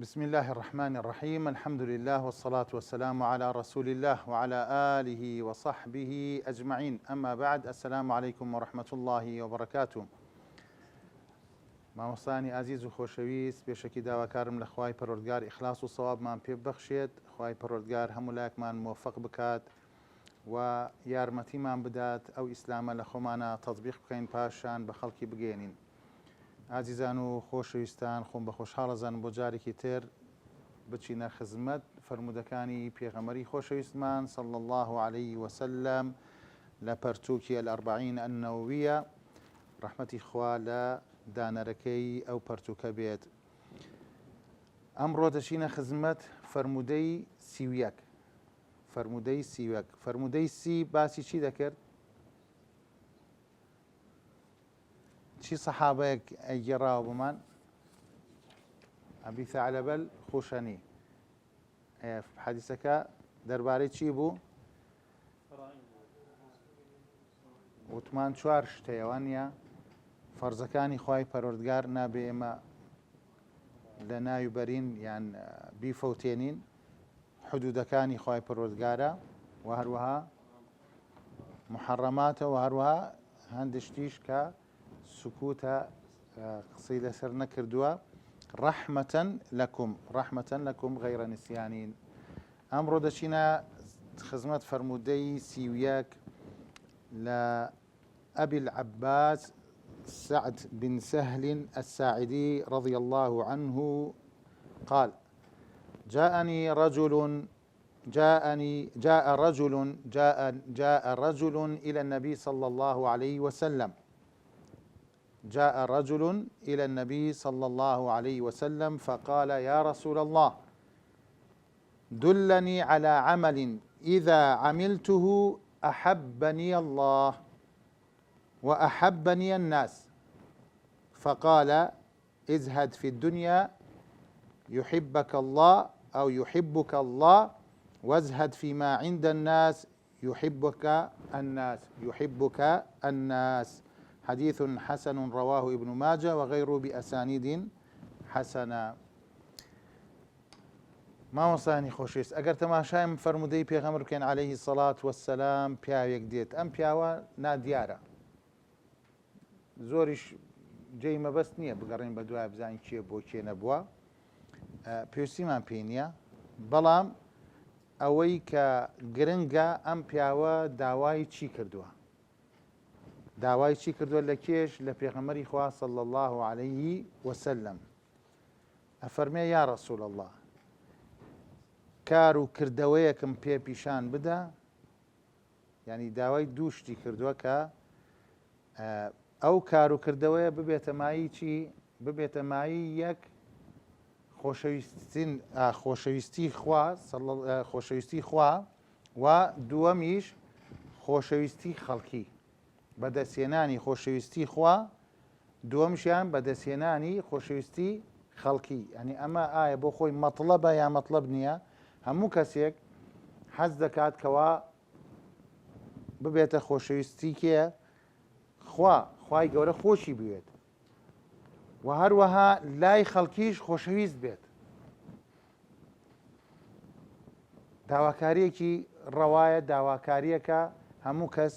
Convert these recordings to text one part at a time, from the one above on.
بسم الله الرحمن الرحيم. الحمد لله والصلاة والسلام على رسول الله وعلى آله وصحبه أجمعين. أما بعد، السلام عليكم ورحمة الله وبركاته. مامۆستانی ئازیز و خۆشەویست، پێشەکی داواکارم لە خوای پەروەردگار ئیخلاس و سەوابمان پێ ببەخشێت، خوای پەروەردگار هەموو لایەکمان مۆفەق بکات و یارمەتیمان بدات ئەو ئیسلامە لە خۆمانە تەطبیق بکەین، پاشان بە خەڵکی بگەێنین. ئازیزان و خۆشەویستان، خۆم بە خۆشحاڵەزان بۆ جارێکی تر بچینە خزمەت فەرمودەکانی پێغەمبەری خۆشەویستمان صلی الله عليه وسلم لە پەرتووکی الأربعین النەوویە، ڕەحمەتی خوا لە دانەرەکەی ئەو پەرتووکە بێت. ئەمڕۆ دەچینە خزمەت فەرمودەی سیویەک. فەرمودەی سی باسی چی دەکرد؟ چی سەحابەیەک ئەیگەڕاوە بۆمان؟ ئەبی ثەعلەبەل خوشەنی. حەدیسەکە دەربارەی چی بوو؟ وتمان چوار شتەیەوە نیە؟ فەرزەکانی خوای پەروەردگار نابێ ئێمە لە ناویبەرین یان بیفەوتێنین، حدودەکانی خوای پەروەردگارە و هەروەها محەڕەماتە و هەروەها هەندێک شتیش کە سکوتە قسەی لەسەر نەکردووە. ڕەحمەتەن لەکم غەیرە نسیانین. ئەمڕۆ دەچینە خزمەت فەرمودەی سیویەک لە ئەبی العەباس سعد بن سهل الساعدي رضي الله عنه قال: جاء رجل إلى النبي صلى الله عليه وسلم. فقال: يا رسول الله، دلني على عمل إذا عملته أحبني الله وأحبني الناس. فقال: ازهد في الدنيا يحبك الله أو يحبك الله، وازهد فيما عند الناس يحبك الناس. حديث حسن رواه ابن ماجه وغيره بأسانيد حسنة. مامۆستانی خۆشەویست، ئەگەر تەماشایم فەرمودەی پێغەمبەر بکەین عليه الصلاة والسلام، پیاوێک دێت، ئەم پیاوە نادیارە، زۆریش جێی مەبەست نییە بگەڕین بە دوای بزانین کێ بۆ کێ نەبووە، پێویستیمان پێی نییە، بەڵام ئەوەی کە گرنگە ئەم پیاوە داوای چی کردووە، لە کێش؟ لە پێغەمبەری خوا صلی الله عليه وسلم. ئەفەرمێ: یا رسول الله، کار و کردەوەیەکم پێ پیشان بدە، یعنی داوای دوو شتی کردووە کە ئەو کار و کردەوەیە ببێتە چی؟ ببێتە مایی یەک خۆشەویستی خوا و دووەمیش خۆشەویستی خەڵکی، بەدەستهێنانی خۆشەویستی خوا، دووەمشیان بەدەستهێنانی خۆشەویستی خەڵکی. ئەنی ئەمە ئایا بۆ خۆی مەطلەبە یا مەطلەب نییە؟ هەموو کەسێک حەز دەکات کەوا ببێتە خۆشەویستی کێ؟ خوای گەورە خۆشی بوێت و هەروەها لای خەڵکیش خۆشەویست بێت. داواکاریەکی ڕەوایە، داواکاریەکە هەموو کەس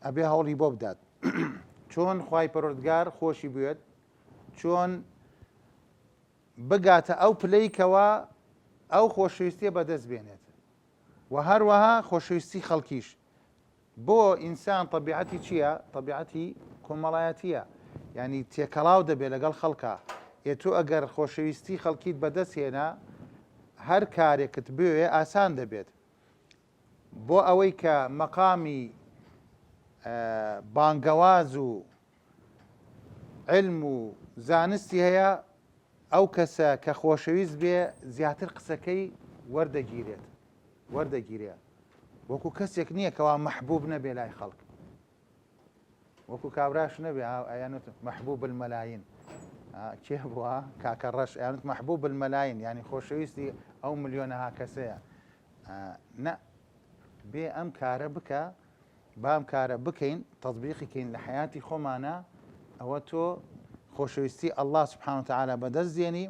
ئەبێ هەوڵی بۆ بدات چۆن خوای پەروەردگار خۆشی بوێت، چۆن بگاتە ئەو پلەیکەوە ئەو خۆشەویستیە بەدەست بێنێت و هەروەها خۆشەویستی خەڵکیش. بۆ ئینسان طبیعەتی چییە؟ طبیعەتی کۆمەڵایەتیە، یعنی تێکەڵاو دەبێت لەگەڵ خەڵکە. تۆ ئەگەر خۆشەویستی خەڵکیت بەدەست هێنا، هەر کارێکت بوێ ئاسان دەبێت. بۆ ئەوەی کە مەقامی بانگەواز و علم و زانستی هەیە، ئەو کەسە کە خۆشەویست بێ زیاتر قسەکەی وەردەگیرێت. وەکو کەسێک نییە کەوا مەحبوب نەبێ لای خەڵک، وەکو کابراش نەبێ ئەیانوت مەحبوب المەلاین، کێ بووە؟ کاکە ڕەش ئەیانوت مەحبوب المەلاین، یعنی خۆشەویستی ئەو ملیۆنەها کەسەیە. نە، بێ ئەم کارە بکە، با ئەم کارە بکەین، تەطبیقی کەین لە حیاتی خۆمانە، ئەوە تۆ خۆشەویستی ئەڵڵا سوبحانە وتەعالا بەدەست دێنی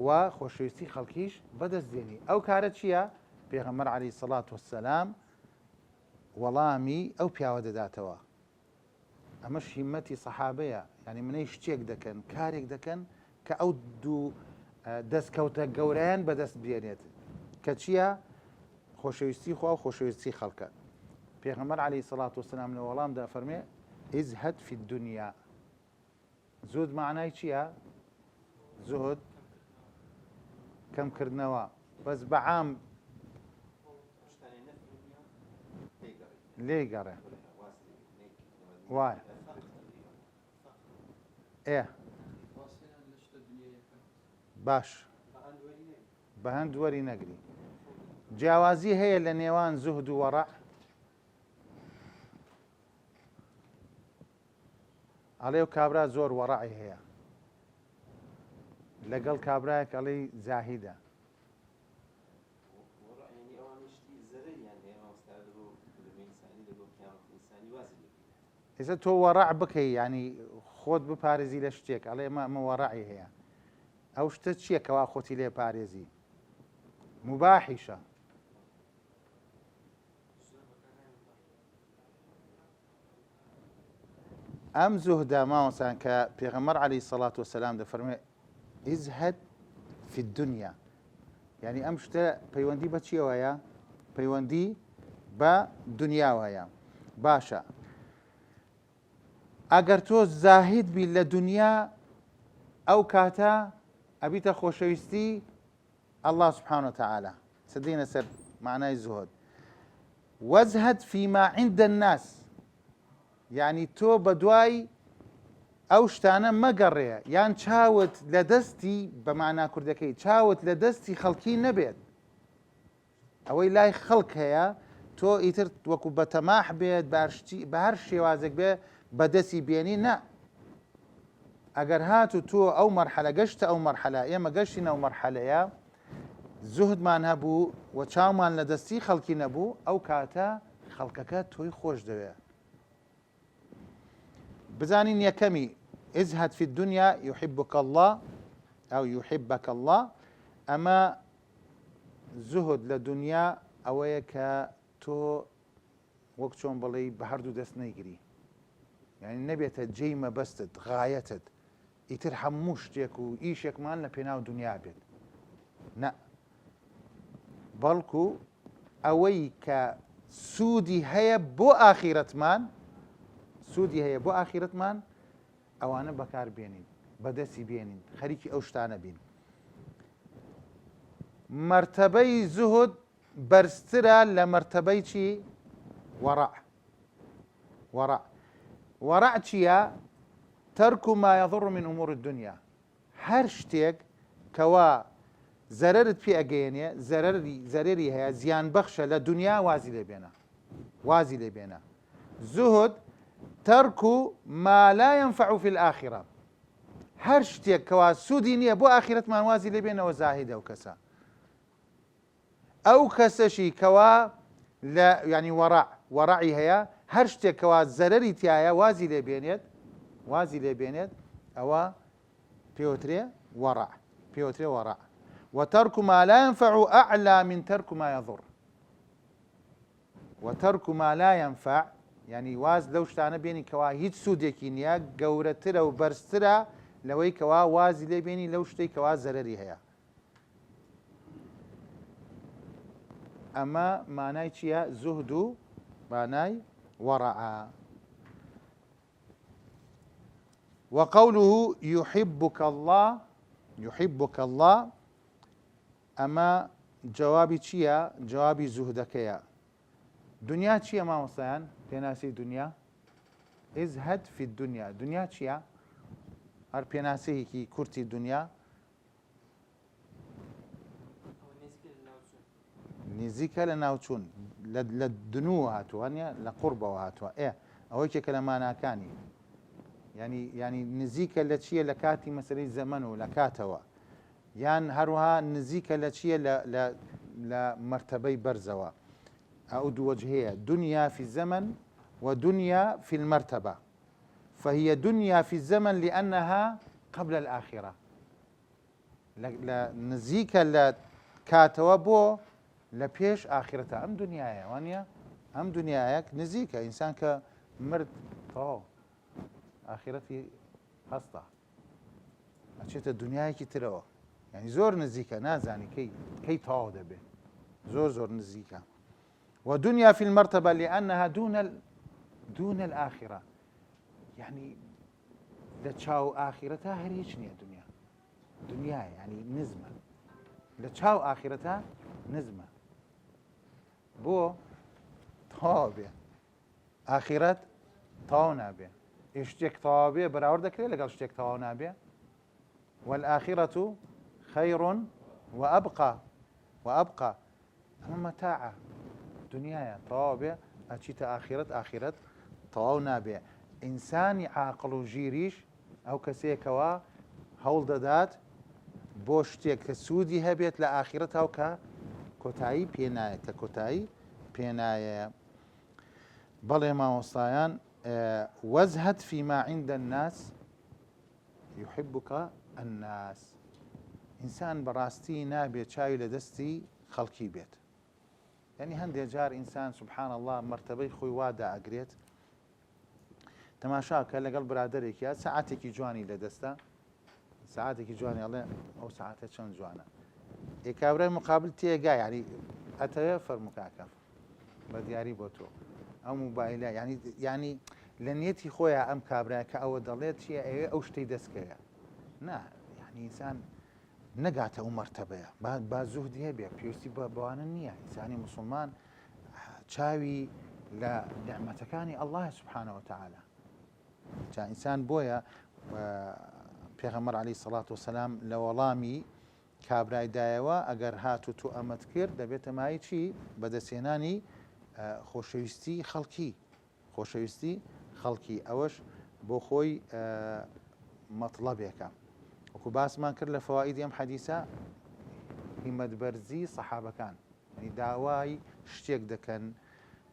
و خۆشەویستی خەڵکیش بەدەستێنی. ئەو کارە چییە؟ پێغەمبەر عەلەیهی سەڵات وەسەلام وەڵامی ئەو پیاوە دەداتەوە. ئەمەش هیممەتی سەحابەیە، یعنی منەی شتێک دەکەن، کارێک دەکەن کە ئەو دوو دەستکەوتە گەورەیان بەدەست بێنێت کە چییە؟ خۆشەویستی خوا و خۆشەویستی خەڵکە. پێغەمبەر عەلەیهی سەڵات وەسەلام لە وەڵامدا فەرمێ ئیزهەد فی الدونیا. زود معنای چییە؟ زهد کەمکردنەوە، بەس بەعام لێگەڕێ وایە باش بە هەند وەری نەگری. جیاوازی هەیە لە نێوان زوهد و وەڕع؟ ئەڵێ و کابرا زۆر وەڕعی هەیە، لەگەڵ کابراایەک ئەڵێ زاهیدە. ئێستا تۆ وەڕع بکەی، ینی خۆت بپارێزی لە شتێک، ئەڵێ ئەمە وەڕعی هەیە. ئەو شتە چییە کەوا خۆتی لێ پارێزی؟ مباحیشە. ئەم زوهدە ماوەسان کە پێغەمبەر عەلەیهی سەڵات وەسەلام دەفەرمێ ئیزهەد فی الدونیا، یعنی ئەم شتە پەیوەندی بە چیەوەیە؟ پەیوەندی بە دنیاوەیە. باشە، ئەگەر تۆ زاهید بی لە دنیا، ئەو کاتە ئەبیتە خۆشەویستی ئەڵڵا سوبحانە وتەعالا. سدینە سەر معنای زوهد. وەزهەد فیما عیندە الناس، یعنی تۆ بە دوای ئەو شتانە مەگەڕێ، یان چاوت لە دەستی بە معنا کوردەکەی چاوت لە دەستی خەڵکی نەبێت. ئەوەی لای خەڵک هەیە تۆ ئیتر وەکو بەتەماح بێت، بە هەر شێوازێک بێ بەدەستی بێنی نە. ئەگەر هاتو تۆ ئەو مەرحەلە گەشتە ئەو مەرحەلە، ئێمە گەشتین ئەو مەرحەلەیە، زوهدمان هەبوو و چاومان لە دەستی خەڵکی نەبوو، ئەو کاتە خەڵکەکە تۆی خۆش دەوێت. بزانین یەکەمی ئیزهەد فی الدونیا یحبک الله ئەو یحبک الله. ئەمە زوهد لە دنیا ئەوەیە کە تۆ وەک چۆن بڵێ بە هەردوو دەست نەیگری، یعنی نەبێتە جێی مەبەستت، غایەتت ئیتر هەموو شتێک و ئیشێکمان لە پێناو دنیا بێت. نە، بەڵکو ئەوەی کە سوودی هەیە بۆ ئاخیرەتمان، سوودی هەیە بۆ ئاخیرەتمان، ئەوانە بەکار بێنین، بەدەستی بێنین، خەریکی ئەو شتانە بین. مرتبەی زوهد بەرزترە لە مرتبەی چی؟ وەڕع. وەڕع وەڕع چییە؟ تەرک ما یەضر من ئومور الدنیا. هەر شتێک کەوا زەرەرت پێ ئەگەیەنێ، زەرەری هەیە، زیان بەخشە لە دنیا، وازی لێ بێنە، وازی لێ بێنە. زوهد تەرک ما لا ينفع في الآخرة. هەر شتێک کەوا سوودی نییە بۆ ئاخیرەتمان، وازی لێ بێنەوە زاهیدە ئەو کەسە. ئەو کەسەشی کەوا لە ینی وەڕعی هەیە، هەر شتێک کەوا زەرەری تایە وازی لێ بێنێت، وازی لێ بێنێت، ئەوە پێوترێ وەڕع، پێوترێ وەڕع. وترك ما لا ينفع أعلى من ترك ما يضر. وترك ما لا ينفع يعني واز لەو شتانە بێنی کەوا هیچ سوودێکی نییە، گەورەترە و بەرزترە لەوەی کەوا وازی لێ بێنی لەو شتەی کەوا زەرەری هەیە. ئەمە مانای چییە؟ زوهد و مانای وەڕعە. وقوله يحبك الله، يحبك الله، ئەمە جوابی چییە؟ جوابی زوهدەکەیە. دنیا چییە مامۆستایان؟ پێناسی دنیا ئیزهەد فی الدونیا. دنیا چییە؟ هەر پێناسەیەکی کورتی دنیا نزیکە لە ناوچوون، لە دنووە هاتووە، لە قوربەوە هاتووە. ئەوەیەکێکە لە ماناکانی، ینی نزیکە لە چییە؟ لە کاتی مەسەلەی زەمەن و لە کاتەوە، یان هەروەها نزیکە لە چییە؟ لە مرتبەی بەرزەوە. أو دوجهية، دنيا في الزمن ودنيا في المرتبة. فهي دنيا في الزمن لأنها قبل الآخرة، لە نزیکە لە کاتەوە بۆ لە پێش ئاخرەتە ئەم دنیاە وانە ئەم دنیایەک نزیکە ئینسان کە مرد تەواو ئاخرەتی هەستە ئەچێتە دنیایەکی ترەوە یعنی زۆر نزیکە نازانی کەی تەواو دەبێت زۆر نزیکە ودنيا في المرتبة لأنها دون الآخرة يعني لتشاو آخرتها هر هیچ نییە دنیا يعني نزمة لتشاو آخرتها نزمة بۆ تەواو بێ ئاخرەت تەواو نابێ شتێک تەواو بێ بەراورد دەکرێت لەگەڵ شتێک تەواو نابێ والآخرة خير وأبقى ئەمە مەتاعە دنیاە تەواو بێ ئەچیتە ئاخرەت تەواو نابێ ئینسانی عاقڵ و ژیریش ئەو کەسێکەوە هەوڵ دەدات بۆ شتێک کە سوودی هەبێت لە ئاخرەتەوە کە کۆتایی پێنایە بەڵێ مامۆستایان وەزهد فيما عند الناس يحبك الناس ئینسان بەڕاستی نابێت چاوی لە دەستی خەڵکی بێت یعنی هەندێک جار ئینسان سبحان الله مرتبەی خۆی وادا ئەگرێت تەماشاکە لەگەڵ برادێکە سەعاتێکی جوانی لە دەستە سەعاتێکی جوانی ئەڵێ ئەو سەعاتە چەند جوانە کابرای مقابل تێگا ینی ئەتەوێ فەرموکاکە بە دیاری بۆ تۆ ئەو موبایلە ینی لە نیەتی خۆیان ئەم کابراە کە ئەوە دەڵێت چیە ئەوێ ئەو شتەی دەستکەوە نا ینی ئینسان نەگاتە ئەو مەرتەبەیە با زوهدی هەبێ پێویستی بەوانە نییە ئینسانی موسڵمان چاوی لە نعمەتەکانی ئەڵڵاه سبحانەوە تەعالە جا ئینسان بۆیە پێغەمبەر عەلەیهی سەڵات وسەلام لە وەڵامی کابرایدایەوە ئەگەر هاتو تو ئەمەت کرد دەبێتە مای چی بەدەستێنانی خۆشەویستی خەڵکی ئەوەش بۆ خۆی مەطلەبێکە وەکو باسمان کرد لە فەوائیدی ئەم حەدیسە هیمەتبەرزی سەحابەکان داوای شتێک دەکەن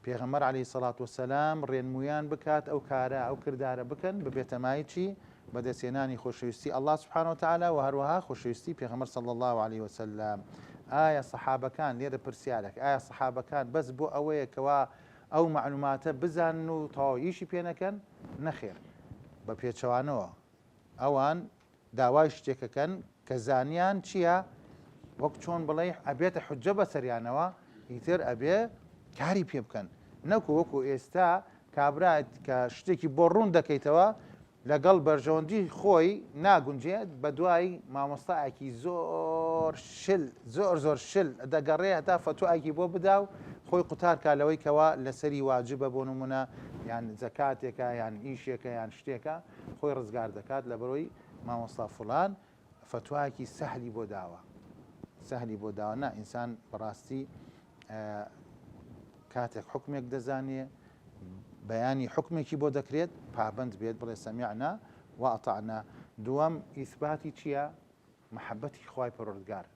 پێغەمبەر عەلەیهی سەڵات وسەلام ڕێنمویان بکات ئەو کارە ئەو کردارە بکەن ببێتە مای چی بەدەستێنانی خۆشەویستی ئەڵڵاه سبحانه وتعالى و هەروەها خۆشەویستی پێغەمبەر صلی الله عليه وسلم ئایا سەحابەکان لێرە پرسیارێک ئایا سەحابەکان بەس بۆ ئەوەیەکەوە ئەو معلوماتە بزانن و تەواو ئیشی پێ نەکەن نەخێر بە پێچەوانەوە ئەوان داوای شتێکەکەن کە زانیان چییە وەک چۆن بڵێ ئەبێتە حوجە بەسەریانەوە ئیتر ئەبێ کاری پێ بکەن نەکو وەکو ئێستا کابرات کە شتێکی بۆ ڕوون دەکەیتەوە لەگەڵ بەرژەوەندی خۆی ناگونجێت بە دوای مامۆستایەکی زۆر شل دەگەڕێ هەتا فەتوایەکی بۆ بدا و خۆی قوتارکە لەوەی کەوا لەسەری واجبە بۆ نمونە یان زەکاتێکە یان ئیشێکە یان شتێکە خۆی ڕزگار دەکات لە بەرۆی مامۆستا فڵان فەتوایەکی سەهلی بۆ داوە نا ئینسان بەڕاستی کاتێک حکمێک دەزانێ بەیانی حکمێکی بۆ دەکرێت پابند بێت بڵێ سەمیعنا وەئەطەعنا دووەم ئیثباتی چییە محەبەتی خوای پەروەردگار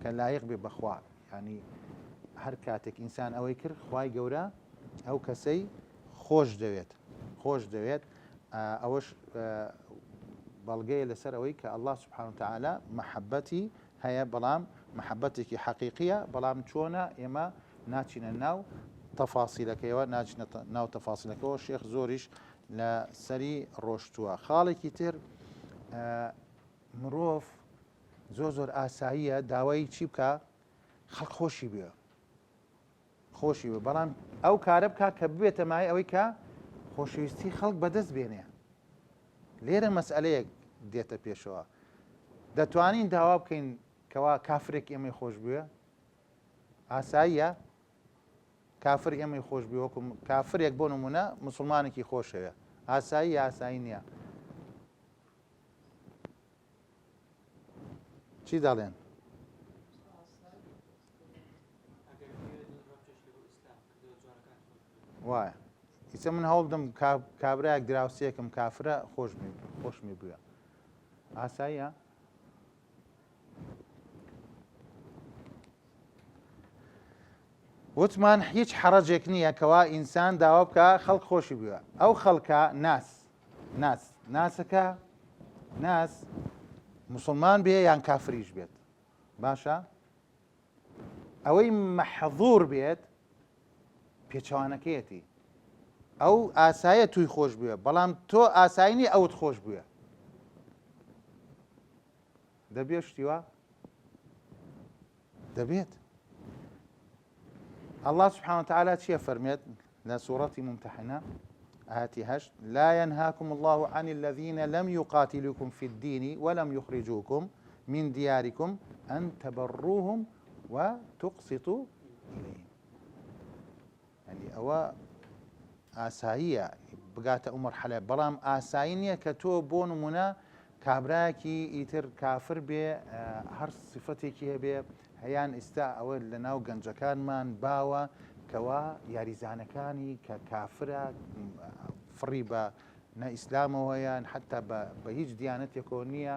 کە لایق بێ بەخوا ینی هەر کاتێک ئینسان ئەوەی کرد خوای گەورە ئەو کەسەی خۆش دەوێت ئەوەش بەڵگەیە لەسەر ئەوەی کە ئەڵڵاه سبحانه وتعالى محەبەتی هەیە بەڵام محەبەتێکی حەقیقیە بەڵام چۆنە ئێمە ناچینە ناو تەفاسیلەکەیەوە ناچینە ناو تەفاسیلەکەەوە شێخ زۆریش لە سەری ڕۆشتووە خاڵێکی تر مرۆڤ زۆر ئاساییە داوای چی بکە خەڵک خۆشی بێ بەڵام ئەو کارە بکە کە ببێتە مای ئەوەی کە خۆشەویستی خەڵک بەدەست بێنێ لێرە مەسئلەیەک دێتە پێشەوە دەتوانین داوا بکەین کەوا کافرێک ئێمەی خۆش بووە ئاساییە کافر ئێمەی خۆش بێ وەکو کافرێک بۆ نمونە موسڵمانێکی خۆشەوێ ئاسایی نییە چی دەڵێن وایە هیچە من هەوڵدم کابراایەک دراوسەیەکم کافرە خۆشمی بووە ئاساییە وتمان هیچ حەرەجێک نییە کەوا ئینسان داوا بکە خەڵک خۆشی بووە ئەو خەڵکە ناسەکە مسلمان بێ یان کافریش بێت باشە ئەوەی مەحظوور بێت پێچەوانەکەیەتی ئەو ئاسایە توی خۆش بووە بەڵام تۆ ئاسایینی ئەوت خۆش بووە دەبێت شتیوە دەبێت الله سبحانه وتعالى چیە فەرمێت لە سوورەتی ممتحنە آياتي هشت لا ينهاكم الله عن الذين لم يقاتلوكم في الدين ولم يخرجوكم من دياركم أن تبروهم وتقسطوا إليهم يعني أو ئاساییە بگاتە ئەو مرحلە بەڵام ئاسایی نییە کە تۆ بۆ نمونە کابراایەکی ئیتر کافر بێ هەر سفتێکی هەبێ هەیان ئێستا ئەوە لە ناو گەنجەکانمان باوە کەوا یاریزانەکانی کە کافرە فڕی بە نە ئیسلامەوەیان حتا بە هیچ دیانەتێکەوە نییە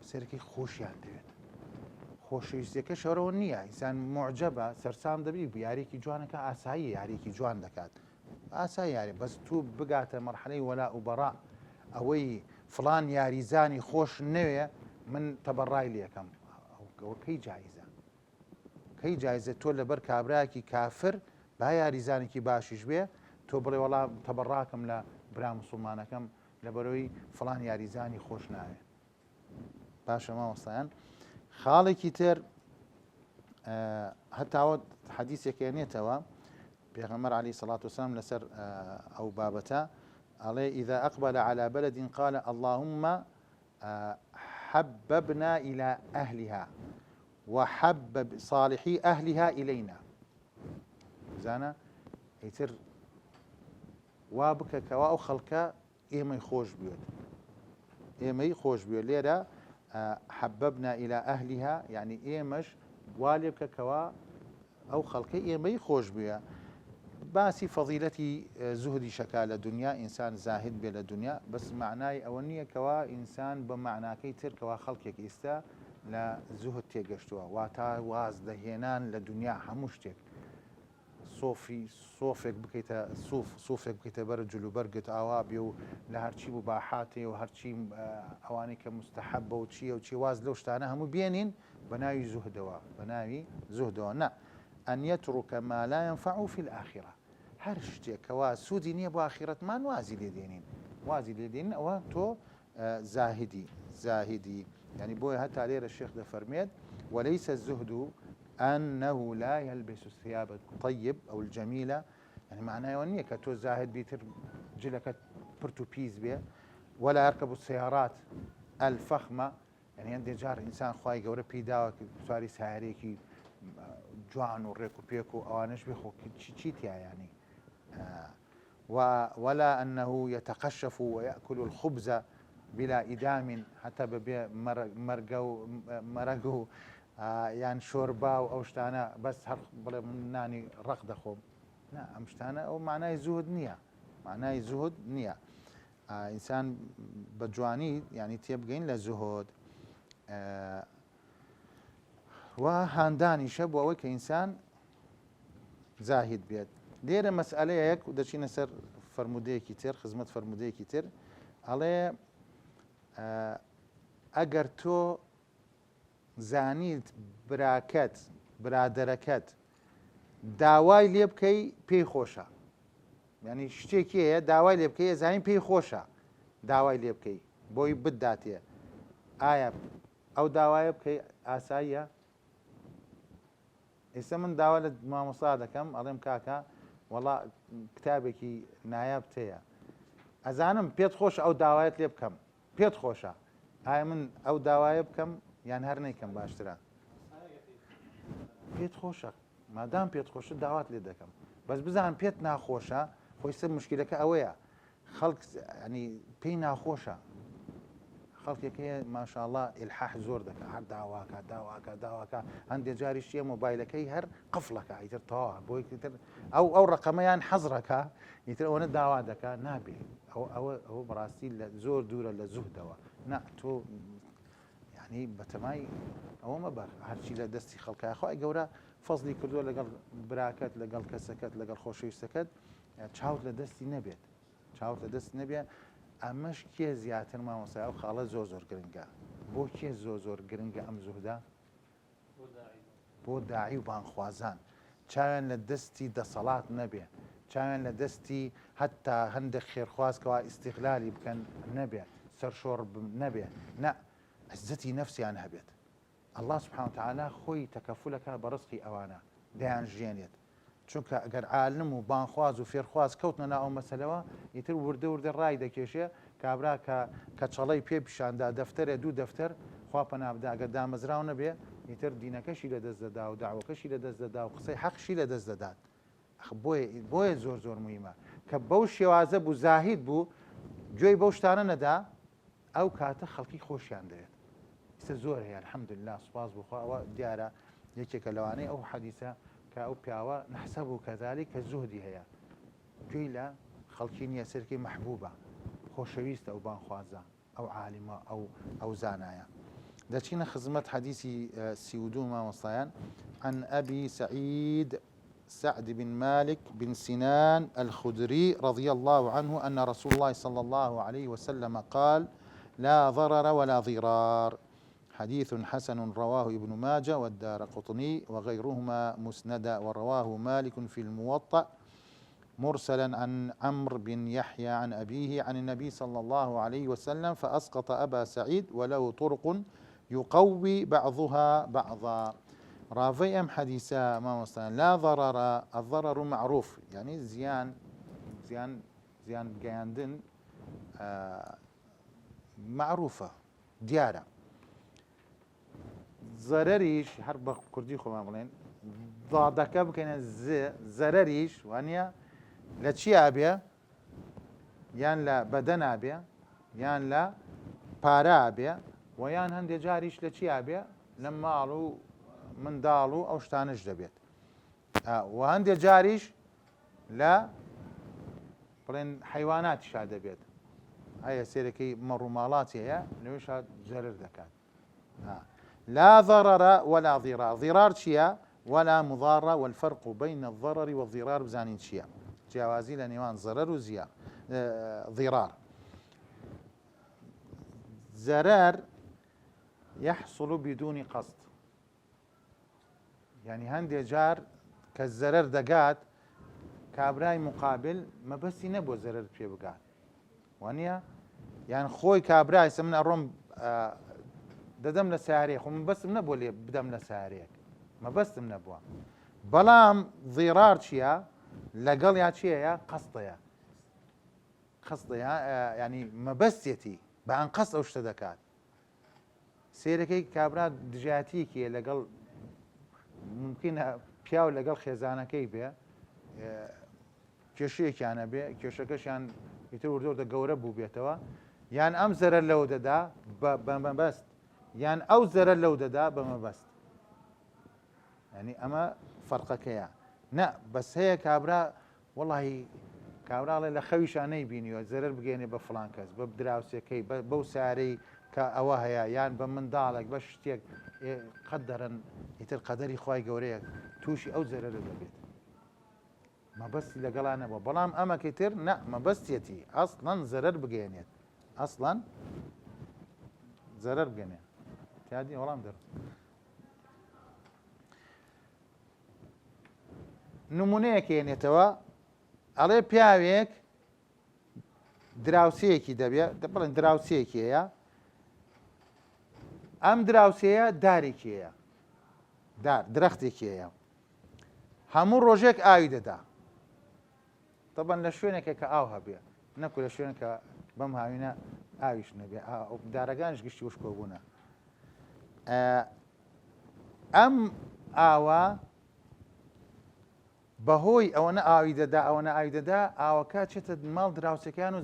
سەرکی خۆشیان دەوێت خۆشەویستەکە شەڕەوە نییە ئینسان معجەبە سەرسام دەبی یاریکی جوانەکە ئاسایی یاریکی جوان دەکات ئاسایی یاری بەس تو بگاتە مەرحەلەی وەلا و بەڕا ئەوەی فڵان یاریزانی خۆش نەوێ من تەبەڕای لەکەم ئەوە کەی جایزە کەی جایزە تۆ لەبەر کابراایەکی کافر با یاریزانێکی باشیش بێ تۆ بڵێ وەڵام تەبەڕاکەم لە برا موسڵمانەکەم لەبەرەوەی فڵان یاریزانی خۆش ناوێ باشە مامۆستایان خاڵێکی تر هەتاوە حەدیثێکێنێتەوە پێغەمبەر عەلەیهی سەڵات وسەلام لەسەر ئەو بابەتە ئەڵێ إذا أقبل على بلد قال اللهم حببنا إلى أهلها وحبب صالحي أهلها إلينا زانا ئیتر وا بکە کەوا ئەو خەڵکە ئێمەی خۆش بوێت ئێمەی خۆش بوێت لێرە حببنا إلى أهلها يعني ئێمەش وا لێ بکە کەوا ئەو خەڵکەی ئێمەی خۆش بووە باسی فەضیلەتی زوهدی شەکا لە دنیا ئینسان زاهد بێ لە دنیا بەس معنای ئەوە نییە کەوا ئینسان بە معناکەی تر کەوا خەڵکێک ئێستا لە زوهد تێگەشتووە واتە واز دەهێنان لە دنیا هەموو شتێک سۆفێک بکەیتە سوفێک بکەیتە بەرە جلوبەرگت ئاوا بێ و لە هەرچی بوو باحاتێ و هەرچی ئەوانەی کە مستەحەب بە و چییە و چی واز لەو شتانە هەموو بێنین بە ناوی زوهدەوە بە ناوی زوهدەوە نە ئەن یەترکە ما لا ينفع في الآخرة هەر شتێکەوە سوودی نییە بۆ ئاخرەتمان وازی لێدێنین وازی لێدێنین ئەوە تۆ زاهدی يعني بۆیە هەتا لێرە شێخ دەفەرمێت وليس الزهد أنه لا يلبس الثياب الطيب أو الجميلة يعني معناه ونية كتو زاهد بيتر جلك برتو بيز بيه ولا يركب السيارات الفخمة يعني عندي جار إنسان خواي قورة بيداوك سواري سهريكي جوان وريكو بيكو أوانش بيخو تشيتيا يعني ولا أنه يتقشف ويأكل الخبز بلا إدام حتى ببي مرقو يعني شوربا أو شتانا بس بلا مناني رق دخوم لا أم شتانا أو معناه زهد نية معناه زهد نية إنسان بجواني يعني تيبقين لزهد وهانداني شب وأوي كإنسان زاهد بيت ليرة مسألة يك ودشينا سر فرمودي كتير خدمة فرمودي كتير على ئەگەر تۆ زانیت براکەت برادەرەکەت داوای لێ بکەی پێی خۆشە یعنی شتێکی هەیە داوای لێ بکەی زانین پێی خۆشە داوای لێ بکەی بۆی بداتێ ئایا ئەو داوایە بکەی ئاساییە ئێستا من داوا لە مامۆستا دەکەم ئەڵێم کاکە وەڵا کتابێکی نایاب تەیە ئەزانم پێت خۆش ئەو داوایەت لێ بکەم پێت خۆشە ئایا من ئەو داوایە بکەم یان هەر نەیکەم باشترە پێت خۆشە مادام پێت خۆشە داوات لێ دەکەم بەس بزان پێت ناخۆشە خۆی سەر مشکلەکە ئەوەیە خەڵک ینی پێی ناخۆشە خەڵکێکەیە ماشاءالله ئیلحاح زۆر دەکات هەر داواکە هەندێک جاریش چیە مۆبایلەکەی هەر قفڵەکە ئیتر تەواوە بۆی تر ئەو ڕقەمەیان حەزڕەکە ئیتر ئەوەنە داوا دەکات نابێت ئەوە بەڕاستی لە زۆر دوورە لە زوهدەوە نا تۆ ینی بەتەمای ئەوە مەبەر هەرچی لە دەستی خەڵکای خۆی گەورە فەزلی کردووە لەگەڵ براکەت لەگەڵ کەسەکەت لەگەڵ خۆشەویستەکەت چاوت لە دەستی نەبێت چاوت لە دەست نەبێت ئەمەش کێ زیاتر مامۆستا ئەو خاڵە زۆر گرنگە بۆ کێ زۆر گرنگە ئەم زوهدا بۆ داعی و بانخوازان چاویان لە دەستی دەسەڵات نەبێ چاویان لە دەستی هەتا هەندێک خێرخوازکەوە ئیستیغلالی بکەن نەبێ سەرشۆڕ نەبێ نە عزەتی نەفسیان هەبێت الله سبحانه وتعالى خۆی تەکەفولەکە بە ڕزقی ئەوانە دەیان ژێنێت چونکە ئەگەر عالم و بانخواز و فێرخواز کەوتنە ناو ئەو مەسەلەوە ئیتر وردە ڕای دەکێشێ کابرا کە چەڵەی پێ پیشاندا دەفتەرێ دوو دەفتەر خوا پەنابدا ئەگەر دامەزراو نەبێ ئیتر دینەکەشی لە دەست دەدا و داوەکەشی لە دەست دەدا و قسەی حەقشی لە دەست دەدات بۆیە زۆر مهمە کە بەو شێوازە بوو زاهید بوو گوێی بەو شتانە نەدا ئەو کاتە خەڵکی خۆشیان دەوێت ئێستا زۆر هەیە الحەمدولله سوپاس بخوا ئەوە دیارە یەکێکە لەوانەی ئەو حەدیثە کە ئەو پیاوە نەحسەبوو کەذالک کە زوهدی هەیە گوێی لە خەڵکی نییە سەرکی مەحبوبە خۆشەویستە ئەو بانخوازە ئەو عالمە ئەو زانایە دەچینە خزمەت حەدیثی 32 مامۆستایان عن أبي سعد بن مالك بن سنان الخدري رضي الله عنه أن رسول الله صلى الله عليه وسلم قال لا ضرر ولا ضرار حديث حسن رواه ابن ماجه والدارقطني وغيرهما مسندا ورواه مالك في الموطأ مرسلا عن عمرو بن يحيى عن أبيه عن النبي صلى الله عليه وسلم فأسقط أبا سعيد وله طرق يقوي بعضها بعضا رافي أم حديثا ما مستان لا ضرر الضرر معروف يعني زيان جاندن معروفة ديارة ضرريش حرب كردي خو ما بلين ضادك بكن ضرريش وانيا لا شيء أبيا يان لا بدن أبيا يان لا بارا أبيا ويان هندي جاريش لا شيء أبيا لما علو من دالو أو شتانش دبيت وهندي جاريش لا بلين حيوانات شاد بيت هاي سيركي مرومالات هي نوش زرر دكات لا ضرر ولا ضرار ضرار شيا ولا مضارة والفرق بين الضرر والضرار بزانين شيا جوازي لنيوان ضرر وزيا ضرار ضرر يحصل بدون قصد يعني هندي جار كالزرر دقات كابراي مقابل ما بس ينبو زرر في بقات وانيا يعني خوي كابراي سمنا الروم ددم لساريخ ومن بس منبو لي بدم لساريك ما بس منبو بلام ضرار شيا لقل يا شيا قصديا يعني ما بس يتي بان قصد او اشتدكات سيركي كابرا دجاتيكي لقل ممكن پیاو لەگەڵ خێزانەکەی بێ کێشەیەکیانە بێ کێشەکەشیان ئیتر وردە گەورە بوو بێتەوە یان ئەم زەرەر لەو دەدا بە مەبەست یان ئەو زەرەر لەو دەدا بە مەبەست ینی ئەمە فەرقەکەیە نە بەس هەیە کابرا وەڵاهی کابراڵێ لە خەویشان نەیبینیوە زەرەر بگەێنێ بە فڵان کەس بە دراوسەکەی بەو سارەی کە ئەوە هەیە یان بە منداڵێک بە شتێک قەدەرن ئیتر قەدەری خوای گەورەیە تووشی ئەو زەرەرە دەبێت مەبەستی لەگەڵانەوە بەڵام ئەمەکەی تر نە مەبەستێتی ئەسڵەن زەرەر بگەێنێت ئەسڵەن زەرەر بگەێنێت تیادی وەڵام دەر نمونەیەکێنێتەوە ئەڵێ پیاوێک دراوسەیەکی دەبێت بڵێن دراوسەیەکی هەیە ئەم دراوسەیە دارێکیەیە درەختێکیەیە هەموو ڕۆژێک ئاوی دەدا طبعا لە شوێنێکە کە ئاو هەبێ نەکو لە شوێنکە بەم هاوینە ئاویش نەبێ دارەکانش گشتی وشکۆبوونە ئەم ئاوە بەهۆی ئەوەنە ئاوی دەدا ئەوەنە ئاوی دەدا ئاوەکە چێتە ماڵ دراوسەکان و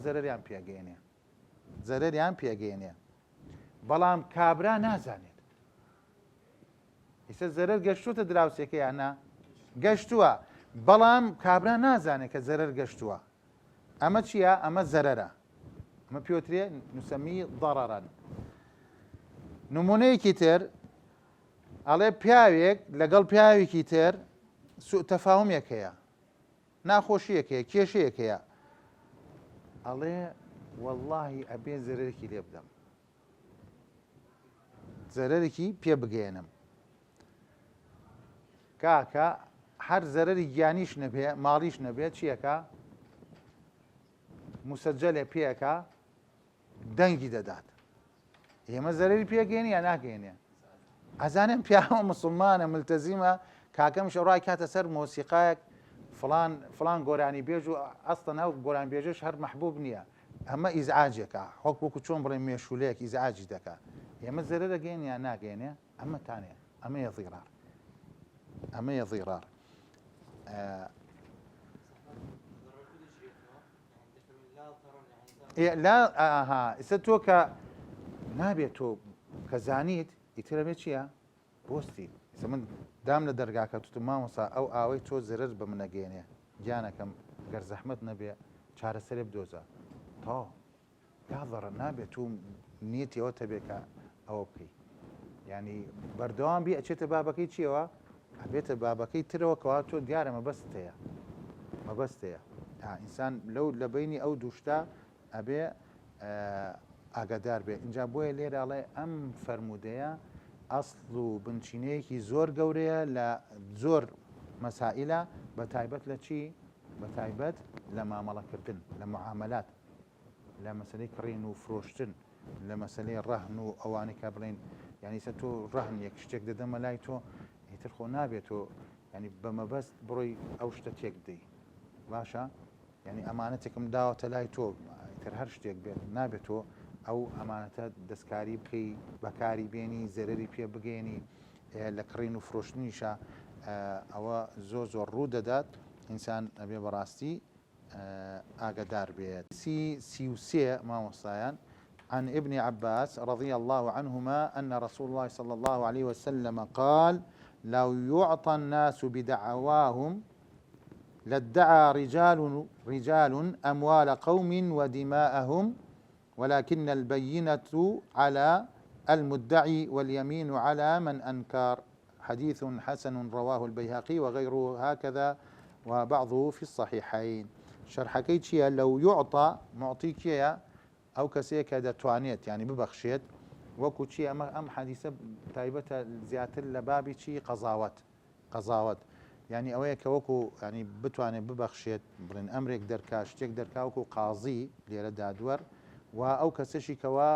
زەرەریان پێگەێنێ بەڵام کابرا نازانێت ئێستا زەرەر گەشتوتە دراوسێکە یاننا گەشتووە بەڵام کابرا نازانێت کە زەرەر گەشتووە ئەمە چییە؟ ئەمە زەرەرە ئەمە پێوترێ نووسەمی ضەرەرەن نمونەیەکی تر ئەڵێ پیاوێک لەگەڵ پیاوێکی تر سوء تەفاهومێک هەیە ناخۆشیەک هەیە کێشەیەک هەیە ئەڵێ واللهی ئەبێ زەرەرێکی لێ بدەم، زەرەرێکی پێ بگەێنم. کاکە هەر زەرەری گیانیش نەبێ ماڵیش نەبێت چیەکە؟ موسەجەلێ پێەکە دەنگی دەدات. ئێمە زەرەری پێگەێنی یا ناگەێنێ؟ ئەزانم پیاوە مسلمانە ملتەزیمە، کاکەم شەڕای کاتە سەر مۆسیقایەک فلان گۆرانی بێژ و ئەستە ناو گۆران بێژش هەر مەحبوب نییە، ئەمە ئیزعاجێکە، هەک وەکو چۆن بڵێ مێشولەیەک ئیزعاجی دەکا. ئێمە زەرەرە گەێن یا ناگەێنێ؟ ئەمە تانێ، ئەمەیە ضیرار، ئەمەیە ضیرار. لا ئێستا تۆ کە نابێت تۆ کە زانیت ئیترە بێت چییە؟ بۆستی. من دام لە دەرگاکە توتم مامۆسا ئەو ئاوەی تۆ زەرەر بە منەگەێنێ گیانەکەم گەر زەحمەت نەبێ چارەسەرێ بدۆزە تا یاضەڕە نابێت تو نیەتەوە تەبێکە ئەوە بکەی. ینی بەردەوام بی ئەچێتە بابەکەی چیەوە؟ ئەبێتە بابەکەی ترەوە کەوا تۆ دیارە مەبەستەیە مەبەستەیە. ئینسان لەو لە بینی ئەو دووشتا ئەبێ ئاگادار بێ. اینجا بۆیە لێراڵێ ئەم فەرمودەیە ئەسڵ و بنچینەیەکی زۆر گەورەیە لە زۆر مەسائلە، بە تایبەت لە چی؟ بە تایبەت لە مامەڵەکردن، لە معاملات، لە مەسلەی کڕین و فرۆشتن، لە مەسلەی ڕەهن و ئەوانەی کە بڵێن یعنی سە تۆ ڕەهن یەک شتێک دەدەمە لای تۆ ئیتر خۆ نابێت تۆ ینی بە مەبەست بڕۆی ئەو شتە تێک بدەی باشە؟ ینی ئەمانەتێکم داوەتە لای تۆ تر هەر شتێک بێت نابێت تۆ ئەو ئەمانەتە دەستکاری بکەی بەکاری بێنی زەرەری پێ بگەێنی. لە کڕین و فرۆشتنیشە ئەوە زۆر ڕوو دەدات، ئینسان ئەبێ بەڕاستی ئاگدار بێت. سیوسێ مامۆستایان عن ابن عباس رضي الله عنهما أن رسول الله صلى الله عليه وسلم قال لو يعطى الناس بدعواهم لادعى رجال أموال قوم ودماءهم ولكن البينة على المدعي واليمين على من أنكر. حديث حسن رواه البيهقي وغيره هكذا وبعضه في الصحيحين. شرحكي چیە؟ لو يعطى معطي کێیە؟ ئەو کەسەیە کە دەتوانێت ینی ببەخشێت، وەکو چی ئەم حەدیثە تایبەتە زیاتر لە بابی چی؟ قەزاوەت ینی ئەوەیە کە وەکو ینی بتوانێت ببەخشێت بڵێن ئەمرێک دەرکا شتێک دەرکا وەکو قازی لێرە دادوەر و ئەو کەسەشی کەوا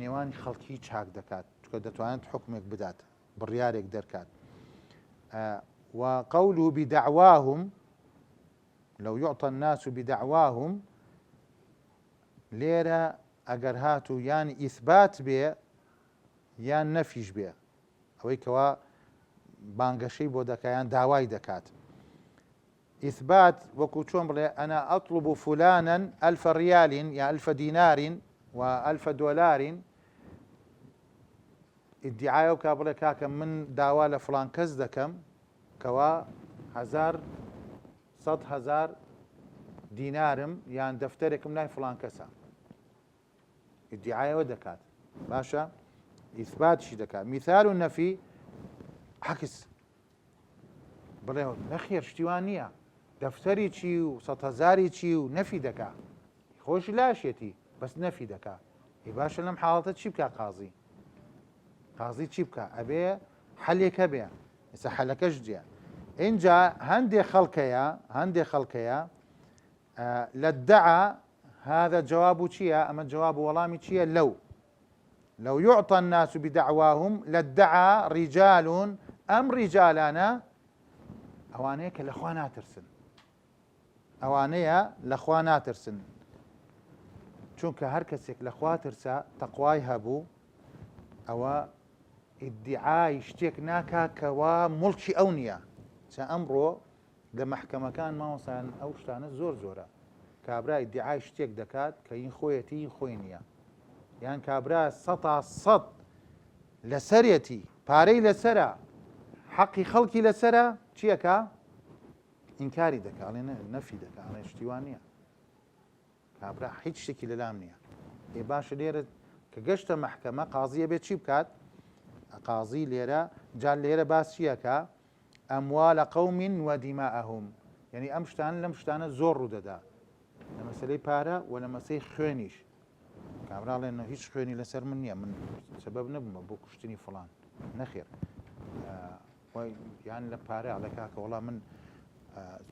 نێوانی خەڵکی چاک دەکات کە دەتوانێت حکمێک بدات بڕیارێک دەرکات. وقوله بدعواهم لو يعطى الناس بدعواهم لێرە ئەگەر هاتو یان ئیثبات بێ یان نەفیش بێ، ئەوەی کەوا بانگەشەی بۆ دەکایان داوای دەکات. ئیثبات وەکو چۆن بڵێ ئەنا ئەطلب فلانا ئەلف ریال یا ئەلف دینار و ئەلف دۆلار، ئیدعایە و کا بڵێ کاکە من داوا لە فلان کەس دەکەم کەوا 100,000 دینارم یان دەفتەرێکم لای فلان کەسە، ئیدعایەوە دەکات باشە، ئیثباتشی دەکات. میثال و نەفی عکس بڵێ نەخێر شتیوان نییە، دەفتەری چی و 100,000 چی و نەفی دەکا، خۆشی لاشێتی بەس نەفی دەکا. ئی باشە لەم حاڵەتە چی بکە؟ قازی چی بکە؟ ئەبێ حەلێکە بێ. ئێستا حەلەکەش جێ اینجا هەندێک خەڵکەیە لەدعا هذا جواب چییە؟ ئەمە جواب وەڵامی چییە؟ لو يعطى الناس بدعواهم لادعى رجال ئەم ریجالانە ئەوانەیە کە لەخوا ناترسن، ئەوانەیە لەخوا ناترسن، چونکە هەر کەسێک لەخوا ترسە تەقوای هەبوو ئەوە ئیدعای شتێک ناکا کەوا مڵکی ئەو نییە. چە ئەمڕۆ لە مەحکەمەکان مامۆسایان ئەو شتانە زۆرە، کابرا ئیدعای شتێک دەکات کە هین خۆیەتی هین خۆی نییە، یان کابرا 100% لەسەرێتی پارەی لەسرە حەقی خەڵکی لەسرە چیەکە؟ ئینکاری دەکا، ئەڵێ نەفی دەکا، ئەڵێ شتیوان نییە، کابرا هیچ شتێکی لەلام نییە. ئێ باشە لێرە کە گەشتە مەحکەمە قازیە بێت چی بکات؟ قازی لێرە جار لێرە باس چیەکە؟ ئەموالە قەوم وەدیماءەهم، یعنی ئەم شتانە لەم شتانە زۆر ڕوو دەدا لە مەسلەی پارە و لە مەسەی خوێنیش کابراڵێن هیچ خوێنی لەسەر من نییە من سبب نەبوومە بۆ کوشتنی فڵان نەخێر یان لە پارە لە کاکە وەڵام من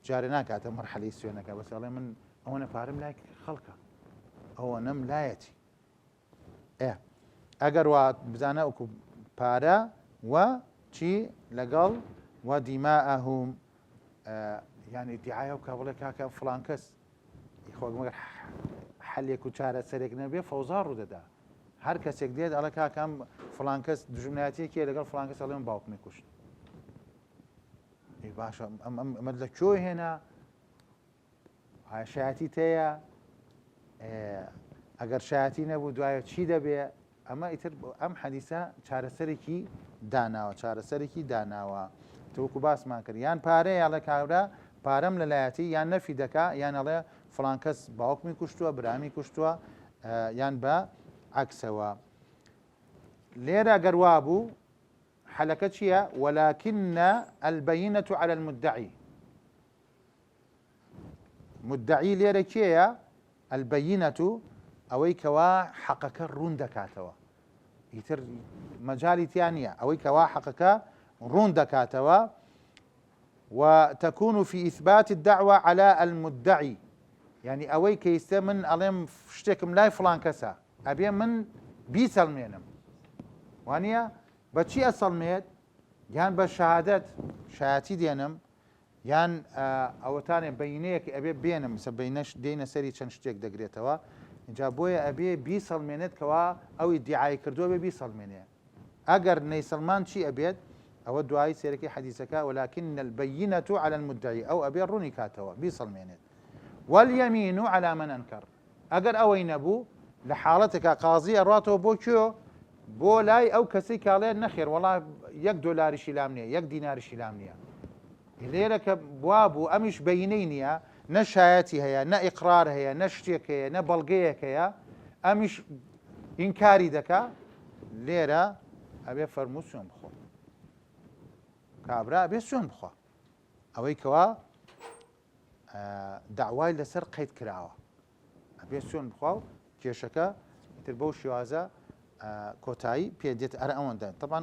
جارێ ناکاتە مەرحەلەی سوێنەکە بەسەڵێ من ئەوەنە پارەم لای خەڵکە ئەوە نەم لایەتی ئەگەر وا بزانە وەکو پارە و چی لەگەڵ و دیماءەهم یانی دیعایە و کابڵێ کاکە فڵان کەس خۆگەمەگەر حەلێک و چارە سەرێک نەبێ فەوزا ڕوودەدا هەر کەسێک دێت ئەڵە کاکەم فڵان کەس دژمنایەتێکیە لەگەڵ فڵان کەس ئەڵێن باوکمی کوشت باشە ئەمە لە کۆ هێنا شایەتی تەیە ئەگەر شایەتی نەبوو دوایە چی دەبێ ئەمە ئیتر ئەم حەدیسە چارەسەرێکی داناوە تۆکو باسمان کرد یان پارەیە لە کاورە پارەم لەلایەتی یان نەفی دەکا یان ئەڵێ فڵان کەس باوکمی کوشتووە برامی کوشتووە یان بە عەکسەوە لێرە گەر وا بوو حەلەکە چییە وەلاکن البەینەة على المدعی مدعی لێرە کێیە البەینەة ئەوەی کەوا حەقەکە ڕوون دەکاتەوە ئیتر مەجالی تیان نییە ئەوەی کەوا حەقەکە ڕوون دەکاتەوە وتكون في إثبات الدعوة على المدعي يعني ئەوەی کەیستە من ئەڵێم شتێکم لای فڵان کەسە ئەبێ من بیسەڵمێنم وانە بەچی ئەسەڵمێت یان بە شەهادەت شایەتی دێنم یان ئەوەتانێ بەینەیەک ئەبێ بێنم بەینەش دێنە سەری چەند شتێک دەگرێتەوە اینجا بۆیە ئەبێ بیسەڵمێنێت کەوا ئەوی دیعای کردووە بێ بیسەڵمێنێ ئەگەر نەیسەلمان چی ئەبێت ئەوە دوایی سێرەکەی حەدیسەکە ولكن البەینەة على المدعی ئەو ئەبێ ڕوونی کاتەوە بیسەڵمێنێت واليمين على من أنكر ئەگەر ئەوەی نەبوو لە حاڵەتێکە قازی ئەڕاتەوە بۆ کوێ بۆ لای ئەو کەسی کاڵێن نەخێر وەڵا $1 لام نییە 1 دیناریشی لام نییە لێرە کە وا بوو ئەمیش بەینەی نییە نە شایەتی هەیە نە ئیقرار هەیە نە شتێک هەیە نە بەڵگەیەک هەیە ئەمیش ئینکاری دەکا لێرە ئەبێ فەرموو سوێن بخۆ کابرا ئەبێ سوێن بخوا ئەوەی کەوا داوای لەسەر قەید کراوە ئەبێ سوێن بخوا و کێشەکە تر بەو شێوازە کۆتایی پێدێت ئەرە ئەوەندە طبعاً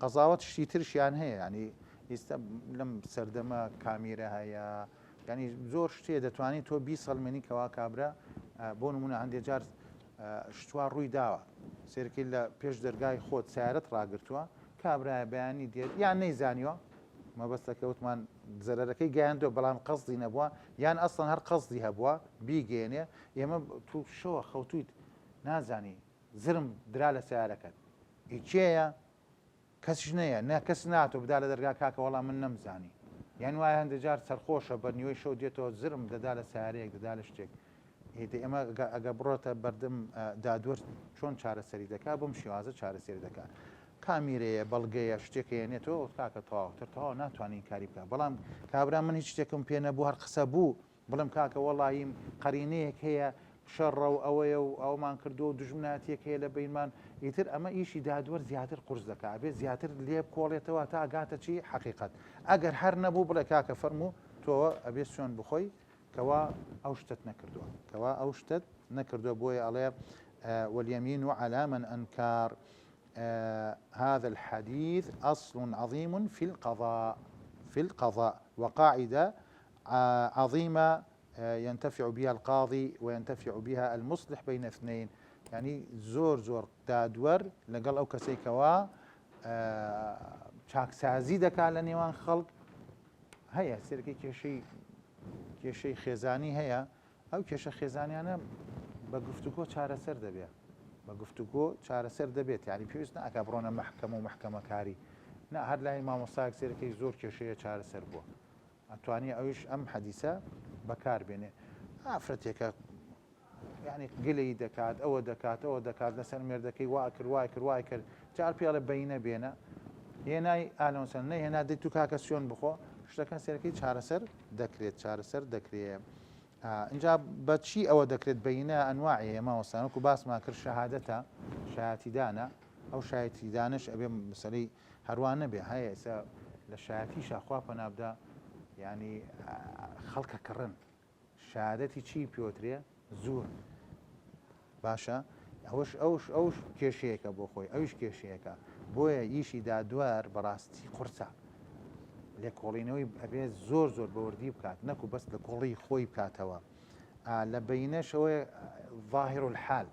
قەزاوەت شتی ترشیان هەیە ینی ئێستا لەم سەردەمە کامیرە هەیە ینی زۆر شتێ دەتوانێت تۆ بیسەڵمێنی کەوا کابرا بۆ نمونە هەندێک جار شتوار ڕووی داوە سێرکی لە پێش دەرگای خۆت سیارەت ڕاگرتووە کابرایە بەیانی دێت یان نەیزانیوە مەبەستەکە وتمان زەرەرەکەی گەیاندووە بەڵام قەزدی نەبووە یان ئەسڵەن هەر قەزدی هەبووە بیگەێنێ ئێمە تو شەوە خەوتویت نازانی زرم درا لە سیارەکەت هیچەیە کەسیش نەیە نە کەس ناتۆ بدا لە دەرگا کاکە وەڵام من نەمزانی یان وایە هەندێک جار سەرخۆشە بەرنیوەی شەو دێتەوە زرم دەدا لە سیارەیەک دەدا لە شتێک ئێمە ئەگە بڕۆتە بەردەم دادوەر چۆن چارەسەری دەکات بۆم شێوازە چارەسەری دەکات کامیرەیە بەڵگەیە شتێکێنێتەوە کاکە تەواوتر تەواو ناتوانین کاری بکە بەڵام کابرا من هیچ شتێکم پێ نەبوو هەر قسە بوو بڵم کاکە وەڵایم قەرینەیەک هەیە شەڕە و ئەوەیە و ئەومان کردو و دژمناتیەک هەیە لە بینمان ئیتر ئەمە ئیشی دادوەر زیاتر قورس دەکات بێت زیاتر لێ کۆڵێتەوە تا ئەگاتە چی حەقیقەت ئەگەر هەر نەبوو بڵێ کاکە فەرموو تۆوە ئەبێ سوێن بخۆی کەوا ئەو شتت نەکردووە کەوا ئەو شتت نەکردووە بۆیە ئەڵێ واليمين على من أنكر هذا الحديث أصل عظيم في القضاء وقاعدة عظيمة ينتفع بها القاضي وينتفع بها المصلح بين اثنين يعني زۆر دادوەر لەگەڵ ئەو کەسەی کەوا چاکسازی دەکات لە نێوان خەڵک هەیە سێرەکەی کێشەی خێزانی هەیە ئەو کێشە خێزانیانە بە گفتوگۆ چارەسەر دەبێت بە گفتوگۆ چارەسەر دەبێت یعنی پێویست ناکە بڕۆنە مەحکەمە و مەحکەمەکاری نا هەر لای مامۆستایەک سێرەکەی زۆر کێشەیە چارەسەر بووە ئەتوانی ئەویش ئەم حەدیسە بەکاربێنێ ئافرەتێکە یعنی گلەی دەکات ئەوە دەکات لەسەر مێردەکەی وای کرد جار پێڵە بەینە بێنە هێنای ئالۆنسەن نەهێنا دەیت تو کاکە سوێن بخۆ شتەکان سێرەکەی چارەسەر دەکرێت اینجا بەچی ئەوە دەکرێت بەینە ئەنواعی مامۆستایەک و باسمان کرد شەهادەتە شایەتیدانە ئەو شایەتیدانش ئەبێ مەسەلەی هەروان نەبێ هەیە ئێستا لە شایەتیشە خوا پەنابدا ینی خەڵکە کڕن شهادەتی چی پێوترێ زۆر باشە ئەوش کێشەیەکە بۆ خۆی ئەوش کێشەیەەکە بۆیە ئیشی دادوار بەڕاستی قورسە لێ کۆڵینەوەی ئەبێت زۆر زۆر بەوردی بکات نەکو بەست لە کۆڵی خۆی بکاتەوە لە بینەشەوەی ظاهر الحال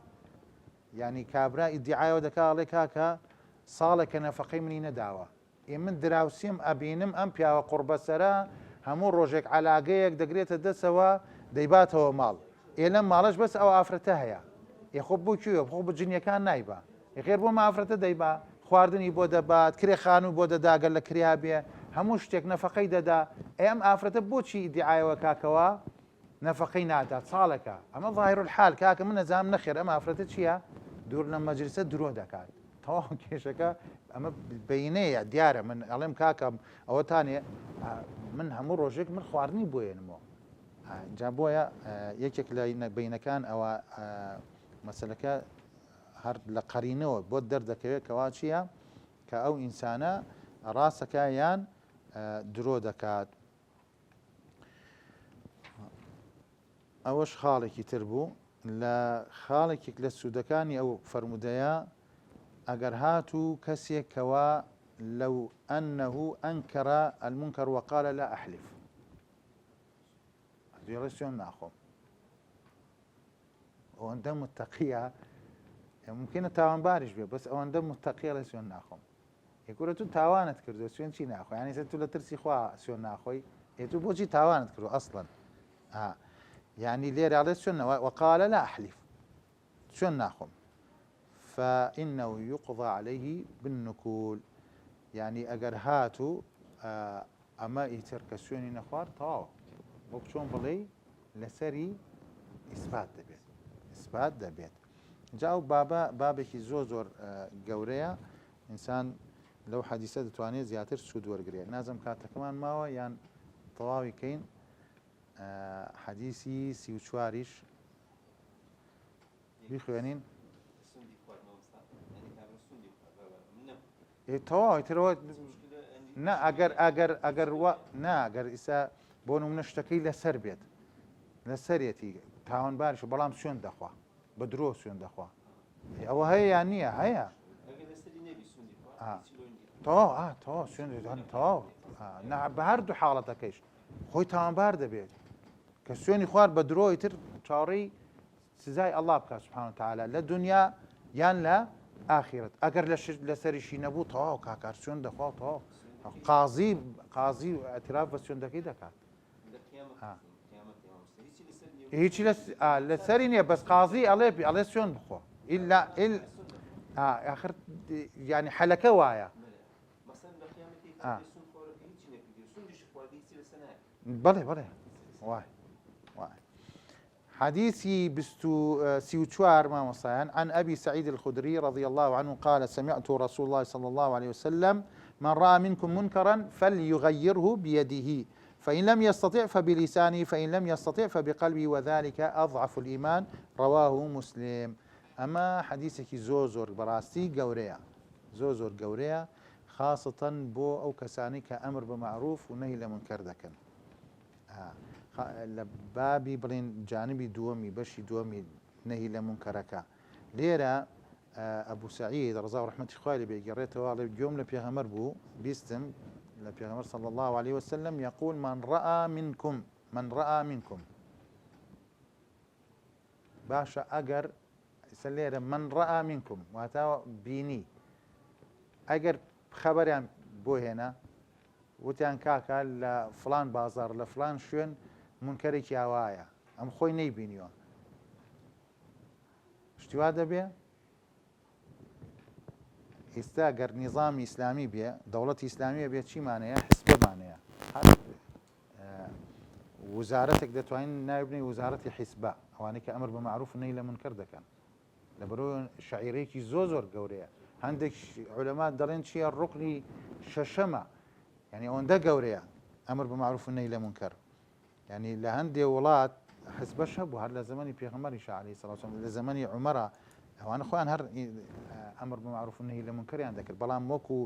ینی کابرا ئیدعایەوە دەکاڵێ کاکە ساڵێکە نەفەقەی منی نەداوە من دراوسیم ئەبینم ئەم پیاوە قوربەسەرە هەموو ڕۆژێک علاگەیەک دەگرێتە دەسەوە دەیباتەوە ماڵ لەم ماڵش بەس ئەو ئافرەتە هەیە یخۆ بۆ کوێ خۆ بە جنیەکان نایبا خێر بۆ مافرەتە دەیبا خواردنی بۆ دەبات کرێ خانوو بۆ دەداگەر لە کریا بێ هەموو شتێک نەفەقەی دەدا ئەم ئافرەتە بۆچی ئیدعایەوە کاکەوە نەفەقەی نادات ساڵێکە ئەمە ظاهر الحال کاکە من نەزانم نەخێر ئەم ئافرەتە چییە دوور لە مەجلیسە درۆ دەکات تەواو کێشەکە ئەمە بینەیە دیارە من ئەڵێم کاکەم ئەوەتانێ من هەموو ڕۆژێک من خواردنی بۆێنمەوە جا بۆیە یەکێک لە بینەکان ئەوە مەسلەکە هەر لە قەرینەوە بۆ دەردەکەوێت کەوا چییە کە ئەو ئینسانە ڕاستەکە یان درۆ دەکات ئەوەش خاڵێکی تر بوو لە خاڵێکێک لە سوودەکانی ئەو فەرمودەیە ئەگەر هاتوو کەسێکەوە لەو ئەنەه ئەنکەرە المنکر وقال لا ئەحلف دوێڵێ سوێن ناخۆم ئەوەندە متەقیە ممکنە تاوانباریش بێ بەس ئەوەندە متەقیە لە سوێن ناخۆم یەکورە تو تاوانت کردو سوێن چی ناخۆی یانی سەر تو لە ترسی خوا سوێن ناخۆی تو بۆچی تاوانت کردو ئەسڵەن يعني ليرة عليه السنة وقال لا أحلف سنة ناخم فإنه يقضى عليه بالنكول يعني أجر هاتو أما يترك سوني نخوار طاو وبشون بلي لسري إثبات دبيت جاو بابك زور جوريا إنسان لو حديثة تواني زياتر سود ورقريا نازم كاتا كمان ماوا يعني طواوي كين حديثي سيوشواريش بيخوانين تەواوی ترەوە نا ئەگەر ئیسا بۆ نمونە شتەکەی لەسەر بێت لەسەرێتی تاوانبارش بەڵام سوێن دەخوا بە درۆ سوێن دەخوا ئەوە هەیە یان نییە هەیە تەواو سوێن تەواو بە هەردوو حاڵەتەکەیش خۆی تاوانبار دەبێت کە سوێنی خوارد بە درۆی تر چاڕی سزای ئەڵڵا بکات سوبحانەهو وتەعالا لە دونیا یان لە ئاخرەت ئەگەر لەسەریشی نەبوو تەواو کاکار سوێن دەخوا تەواو قازی ئەتراف بە سوێندەکەی دەکات هیچی لەسەری نییە بەس قازی ئەڵێ سوێن بخۆ ئیلا آخر یعنی حەلەکە وایە بەڵێ وای حديثي سيوتشوار ما مصيان عن أبي سعيد الخدري رضي الله عنه قال سمعت رسول الله صلى الله عليه وسلم من رأى منكم منكرا فليغيره بيده فإن لم يستطع فبلسانه فإن لم يستطع فبقلبه وذلك أضعف الإيمان رواه مسلم أما حديثك زوزور براستي قوريا زوزور قوريا خاصة بو أو كساني كأمر بمعروف ونهي لمنكر دكن لە بابی بڵێن جانبی دووەمی بەشی دووەمی نەهی لە منکەرەکە لێرە ئەبوو سعید ڕزا و ڕەحمەتی خوای لێ بێگەڕێتەوە ئەڵێ گوێم لە پێغەمبەر بوو بیستم لە پێغەمبەر صلی الله عليه وسلم يقول من رأى منكم باشە ئەگەر لێرە من رأى منكم واتە بینی ئەگەر خەبەریان بۆ هێنا وتیان کاکە لە فلان بازار لە فلان شوێن منکەرێکی ئاوایە ئەم خۆی نەیبینیوە شتیوا دەبێ ئێستا گەر نیظامی ئیسلامی بێ دەوڵەتی ئیسلامیە بێت چیمانەیە حیسبەمانەیە وزارەتێک دەتوانین ناوبنی وزارەتی حیسبە ئەوانەی کە ئەمر بە معروف و نەهی لە منکەر دەکەن لەبەرەوە شەعیرەیەکی زۆر گەورەیە هەندێک عولەما دەڵێن چییە ڕوکنی شەشەمە يعني ئەوەندە گەورەیە ئەمر بە معروف و نەهی لە منکەر يعني لە هەندێک وڵات حیسبەش هەبوو هەر لە زمانی پێغەمبەریش عەلەیهی سەڵات وسەلام لە زمانی عومەرە ئەوانە خۆیان هەر ئەمر بە معروف و نەهی لە منکەریان دەکرد بەڵام وەکو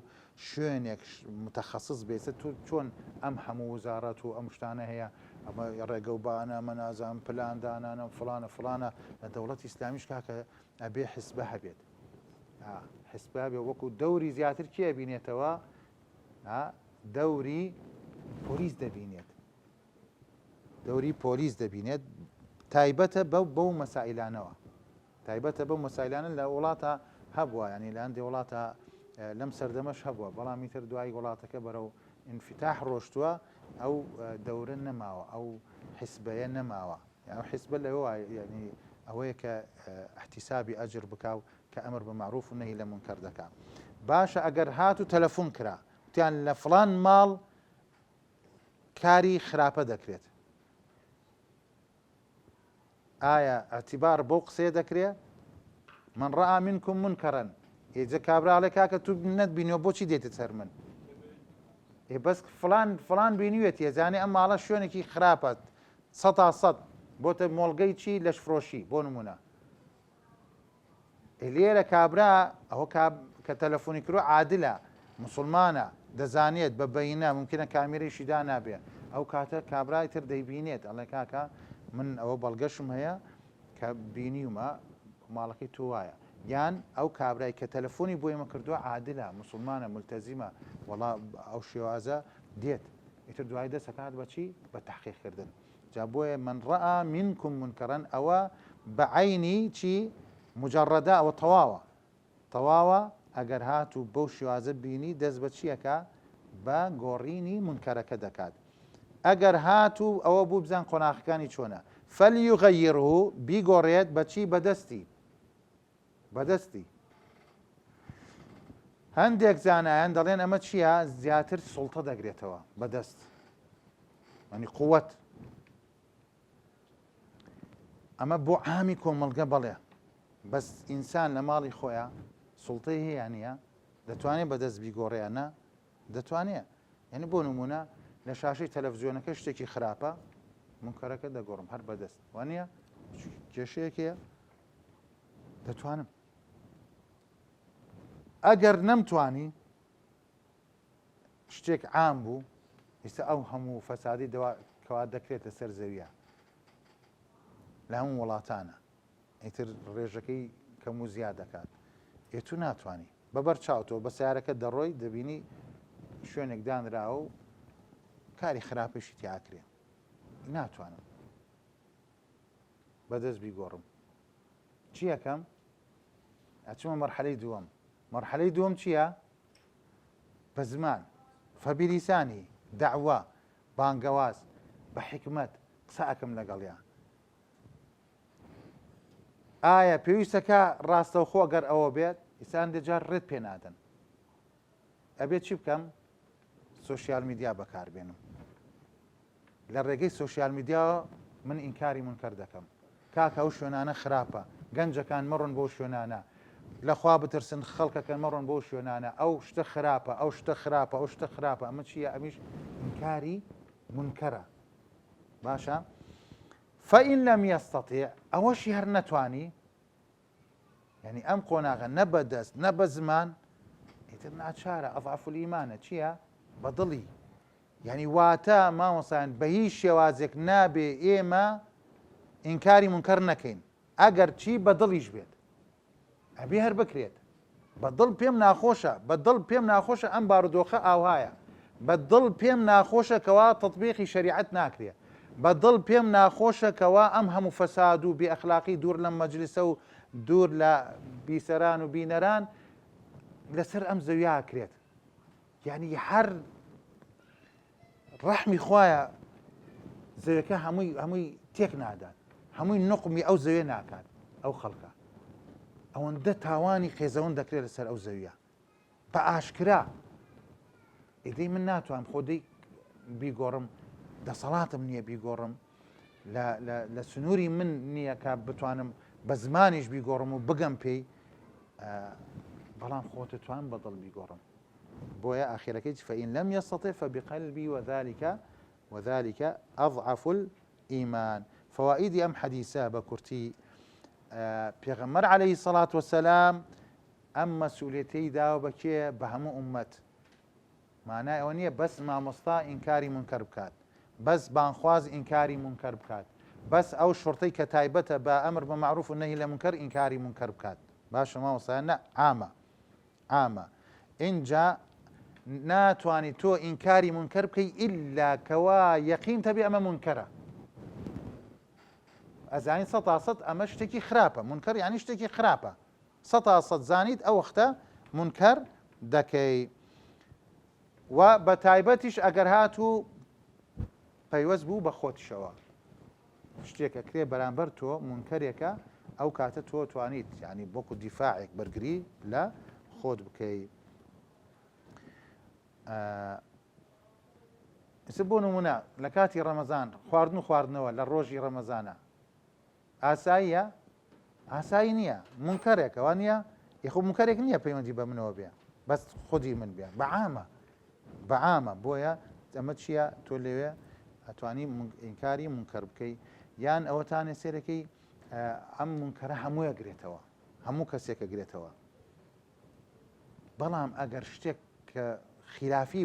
شوێنێک متەخەسیس بێت تۆ چۆن ئەم هەموو وزارەت و ئەم شتانە هەیە ئەمە ڕێگەوبانە مەنازان پلان دانانە فلانە لە دەوڵەتی ئیسلامیش کاکە ئەبێ حیسبە هەبێت حیسبە بێ وەکو دەوری زیاتر کێ بینێتەوە دەوری پۆلیس دەبینێت دەوری پۆلیس دەبینێت تایبەتە بەو مەسائلانەوە تایبەتە بەو مەسائلانە لە وڵاتە هەبووە ینی لە هەندێک وڵاتە لەم سەردەمەش هەبووە بەڵامی تر دوای وڵاتەکە بەرەو انفتاح ڕۆشتووە ئەو دەورە نەماوە ئەو حیسبەیە نەماوە ئەو حیسبە لەوە ینی ئەوەیە کە احتیسابی ئەجر بکاو کە ئەمر بە معروف و نەهی لە منکەر دەکا باشە ئەگەر هات و تەلەفۆن کرا وتیان لە فڵان ماڵ کاری خراپە دەکرێت ئایا ئەتیبار بەو قسەیە دەکرێت من ڕائا منکم منکەرەن هێجە کابراڵێ کاکە تو نەتبینیەوە بۆچی دێتت سەر من بەس فلان بینیوێت ێزانێ ئەم ماڵە شوێنێکی خراپە 100 بۆتە مۆڵگەی چی لەش فرۆشی بۆ نمونە لێرە کابرا ئەوە کە تەلەفۆنی کرۆ عادلە مسلمانە دەزانێت بە بەینە ممکنە کامیرەیشی دا نابێ ئەو کاتە کابرای تر دەیبینێت ئەڵێ کاکە من ئەوە بەڵگەشم هەیە کە بینیومە ماڵەکەی تۆ وایە یان ئەو کابرای کە تەلەفۆنی بۆ ئێمە کردووە عادلە مسلمانە ملتەزیمە وەڵا ئەو شێوازە دێت ئیتر دوای دەسەکات بەچی بە تەحقیقکردن جا بۆیە من ڕائا منکم منکەرەن ئەوە بە عینی چی مجەڕەدە ئەوە تەواوە ئەگەر هات و بەو شێوازە بینی دەست بە چیەکە بە گۆڕینی منکەرەکە دەکات ئەگەر هات و ئەوە بوو بزان قۆناغەکانی چۆنە فەلیوغەیڕه بیگۆڕێت بەچی بەدەستی هەندێک زانایان دەڵێن ئەمە چییە زیاتر سوڵتە دەگرێتەوە بەدەست ئەنی قووەت ئەمە بۆ عامی کۆمەڵگە بەڵێ بەس ئینسان لە ماڵی خۆیان سوڵتەی هەیە نیە دەتوانێت بەدەست بیگۆڕیانە دەتوانێت یعنی بۆ نمونە لە شاشەی تەلەڤیزیۆنەکە شتێکی خراپە منکەرەکە دەگۆڕم هەر بەدەست وانە کێشەیەکەیە دەتوانم ئەگەر نەمتوانی شتێک عام بوو ئێستا ئەو هەموو فەسادی کەوا دەکرێتە سەر زەویە لە هەموو وڵاتانە ئیتر ڕێژەکەی کەم و زیاد دەکات ئێتو ناتوانانی بەبەر چاوتەوە بە سیارەکە دەڕۆی دەبینی شوێنێک دانراوە و کاری خراپەشی تیاکرێ ناتوانم بەدەست بیگۆڕم چی یەکەم ئەچمە مەرحەلەی دووەم چییە بە زمان فەبیلیسانی داعوا بانگەواز بە حکمت قسە ئەکەم لەگەڵیان ئایا پێویستەکە ڕاستەوخۆ گەر ئەوە بێت ئیسان دەجار ڕێت پێ نادەن ئەبێت چی بکەم سۆشیال میدیا بەکاربێنم لە ڕێگەی سۆشیال میدیا من ئینکاری منکەر دەکەم کاکە ئەو شوێنانە خراپە گەنجەکان مەڕۆن بۆ شوێنانە لەخوا بترسن خەڵکەکەن مەڕۆن بۆ شوێنانە ئەو شتە خراپە ئەو شتە خراپە ئەمە چییە ئەمیش ئینکاری منکەرە باشە فەئین لەم یەستەطیع ئەوەشی هەر نەتوانی یعنی ئەم قۆناغە نە بەدەست نە بە زمان ئیتر ناچارە ئەضعەف الئیمانە چییە بە دڵی یعنی واتە مامۆسایان بە هیچ شێوازێک نابێ ئێمە ئینکاری منکەر نەکەین ئەگەر چی بە دڵیش بێت ئەبێ هەر بکرێت بە دڵ پێم ناخۆشە ئەم بارودۆخە ئاوهایە بە دڵ پێم ناخۆشە کەوا تەطبیقی شەریعەت ناکرێت بە دڵ پێم ناخۆشە کەوا ئەم هەموو فەساد و بێئەخلاقی دوور لەم مەجلیسە و دوور لە بیسەران و بینەران لەسەر ئەم زەویە ئاکرێت یعنی هەر ڕەحمی خوایە زەویەکە هەمووی تێک نادات هەمووی نقمی ئەو زەویە ناکات ئەو خەڵکە ئەوەندە تاوانی خێزەون دەکرێت لەسەر ئەو زەویە بە ئاشکرا ئیدەی من ناتوانم خۆدەی بیگۆڕم دەسەڵاتم نییە بیگۆڕم لە سنووری من نییە کە بتوانم بە زمانیش بیگۆڕم و بگەم پێی بەڵام خۆتتوان بەدڵ بیگۆڕم بۆیە ئاخیرەکەی فەئین لەم یەستەطیع فەبقەلبی وذلك أضعف الإيمان فوائدی ئەم حەدیثە بە کورتی پێغەمبەر عەلەیهی السەڵات وەسەلام ئەم مەسئولیەتەی داوە بە کێ بە هەموو ئوممەت مانای ئەوە نییە بەس مامۆستا ئینکاری منکەر بکات بەس بانخواز ئینکاری منکەر بکات، بەس ئەو شڕتەی کە تایبەتە بە ئەمر بە معروف و نەهی لە منکەر ئینکاری منکەر بکات. باشە مامۆستایان نە عامە اینجا ناتوانیت تۆ ئینکاری منکەر بکەی ئیلا کەوا یەقینتە بێ ئەمە منکەرە. ئەزانیت 100% ئەمە شتێکی خراپە، منکەر یعنی شتێکی خراپە، 100% زانیت ئەو وەختە منکەر دەکەی. و بە تایبەتیش ئەگەر هاتوو پەیوەست بوو بە خۆتیشەوە شتێکە کرێ بەرامبەر تۆ منکەرێکە، ئەو کاتە تۆ توانیت یعنی بۆکو دیفاعێک بەرگری لە خۆت بکەی. بۆ نمونە لە کاتی ڕەمەزان خواردن و خواردنەوە لە ڕۆژی ڕەمەزانە ئاساییە؟ ئاسایی نییە، منکەرێکەوە نییە، یخۆ منکەرێک نییە پەیوەندی بە منەوە بێ، بەس خودی من بێ بەعامە. بۆیە ئەمە چییە؟ تۆ لەوێ ئەتوانی ئینکاری منکەر بکەی، یان ئەوەتانێ سێرەکەی ئەم منکەرە هەموو ئەگرێتەوە، هەموو کەسێک ئەگرێتەوە. بەڵام ئەگەر شتێک کە خلافی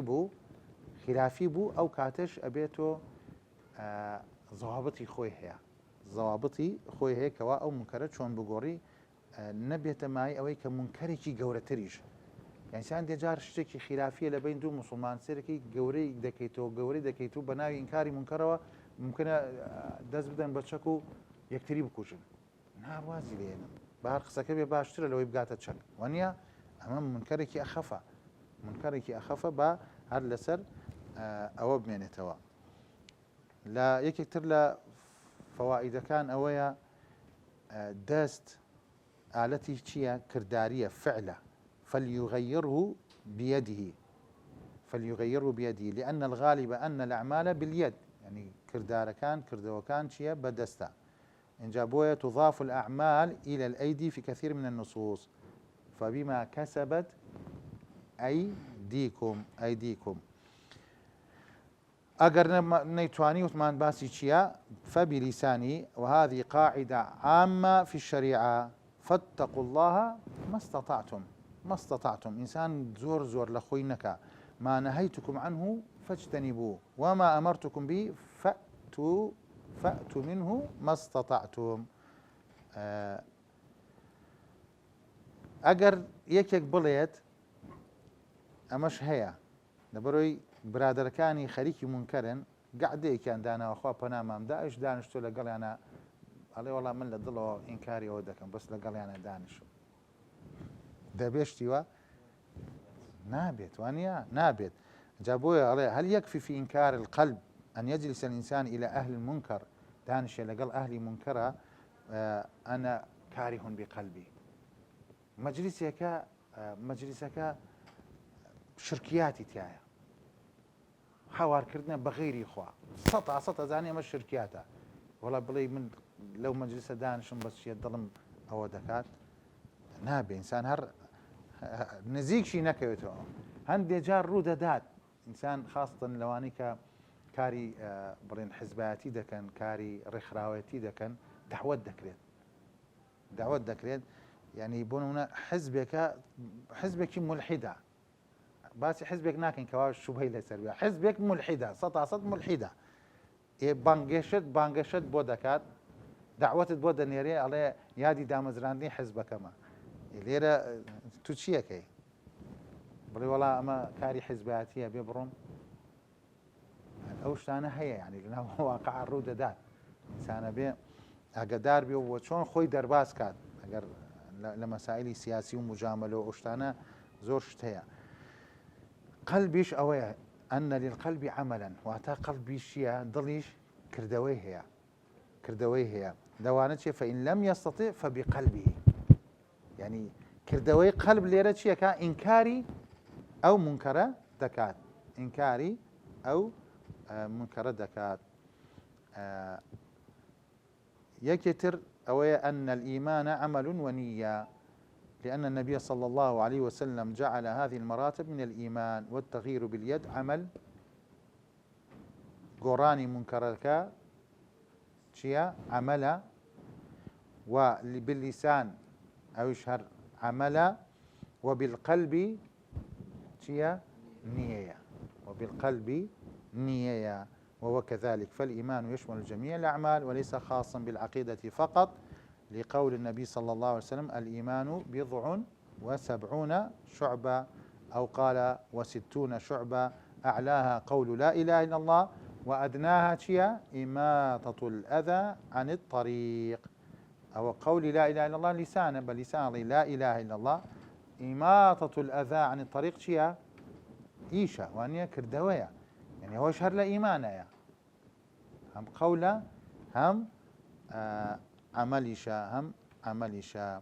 بوو ئەو کاتش ئەبێتۆ زەوابەتی خۆی هەیە کەوا ئەو منکەرە چۆن بگۆڕی نەبێتە مای ئەوەی کە منکەرێکی گەورەتریش. یانسان دێجار شتێکی خلافیە لە بین دوو مسلمان سێرەکەی گەورەی دەکەیتەوە بە ناوی ئینکاری منکەرەوە ممکنە دەست بدەن بە چەک و یەکتری بکوژن، ناوازی لێنم بەهار قسەکە بێ باشترە لەوەی بگاتە چەک وانە ئەمە منکەرێکی ئەخەفە بە هەر لەسەر ئەوە بمێنێتەوە. لە یەکێکتر لە فەوائیدەکان ئەوەیە دەست ئالەتی چییە؟ کرداریە، فعلە. فليغيره بيده لأن الغالب أن الأعمال باليد، يعني كردوكان چییە؟ بەدەستە. اینجا بۆیە تضاف الأعمال إلى الأيدي في كثير من النصوص فبما كسبت أيديكم. ئەگەر نەیتوانی وتمان باسی چییە؟ فبلسانه، وهذه قاعدة عامة في الشريعة فاتقوا الله ما استطعتم. إنسان زۆر لە خۆی نەکا، ما نهيتكم عنه فاجتنبوه وما أمرتكم به فأتوا منه ما استطعتم. ئەگەر یەکێک بڵێت ئەمەش هەیە لەبەرەوەی برادەرەکانی خەریکی منکەرن گەعدەیەکیان داناوەخوا پەنامامدا ئەوش دانیشتۆ لەگەڵیانە ئەڵێ وەڵام من لە دڵەوە ئینکاری ئەوە دەکەم بەس لەگەڵیانە دانیشم دەبێشتیوە نابێت وانە نابێت. جا بۆیە ئەڵێ هەل يكفي في إنكار القلب أن يجلس الإنسان إلى أهل المنكر، دانشێ لەگەڵ ئەهلی منکەرە ئەنا كاره بقلبي. مەجلیسەکە شرکیاتی تایە، هاوارکردنە بە غەیری خوا 100% ئەزانێ ئەمە شرکیاتە، وەڵا بڵێ من لەو مەجلیسە دانشم بەس چیە دڵم ئەوە دەکات، نابێ ئینسان هەر نزیکشی نەکەوێتەوە. هەندێک جار ڕوو دەدات ئینسان خاستن لەوانەی کە کاری بڵێن حزبایەتی دەکەن، کاری ڕێکخراوەتی دەکەن، داوت دەکرێت یعنی بۆ نمونە حزبێکی ملحیدە، باسی حزبێک ناکەین کەوا شوبهەی لەسەر بێ، حزبێک ملحیدە 100% ملحیدە، بانگەشت بۆ دەکات، داوەتت بۆ دەنێرێ ئەڵێ یادی دامەزراندنی حزبەکەمە، لێرە تو چیەکەی؟ بڵێ وەڵا ئەمە کاری حزبایەتیە بێ بڕۆم. ئەو شتانە هەیە یعنی لەناو واقع ڕوو دەدات، ئینسانە بێ ئاگادار بێ و چۆن خۆی دەرباز کات ئەگەر لە مەسائلی سیاسی و مجاملەوە ئەو شتانە زۆر شت هەیە. قەلبیش ئەوەیە ئەنە للقەلبی عەمەلەن، واتە قەلبیش چییە؟ دڵیش کردەوەی هەیە. لەوانە چێ فەئین لەم یەستەطیع فەبقەلبیه، یعنی کردەوەی قەلب لێرە چیەکە؟ ئینکاری ئەو منکەرە دەکات. یەکێتر ئەوەیە أن الإيمان عمل ونية، لأن النبي صلى الله عليه وسلم جعل هذه المراتب من الإيمان، والتغيير باليد عمل، قراني منكرك شيا عملا، وباللسان أو يشهر عملا، وبالقلب شيا نية، وهو كذلك، فالإيمان يشمل جميع الأعمال وليس خاصا بالعقيدة فقط، لقول النبي صلى الله عليه وسلم: الإيمان بضع وسبعون شعبة، أو قال: وستون شعبة، أعلاها قول لا إله إلا الله، وأدناها شيا إماطة الأذى عن الطريق. أو قول لا إله إلا الله لسانه، بل لسان لا إله إلا الله، إماطة الأذى عن الطريق شيا إيشا وأنيا كردويا، يعني هو شهر لإيمانه، هم قولة هم عمليشا، هم عمليشا.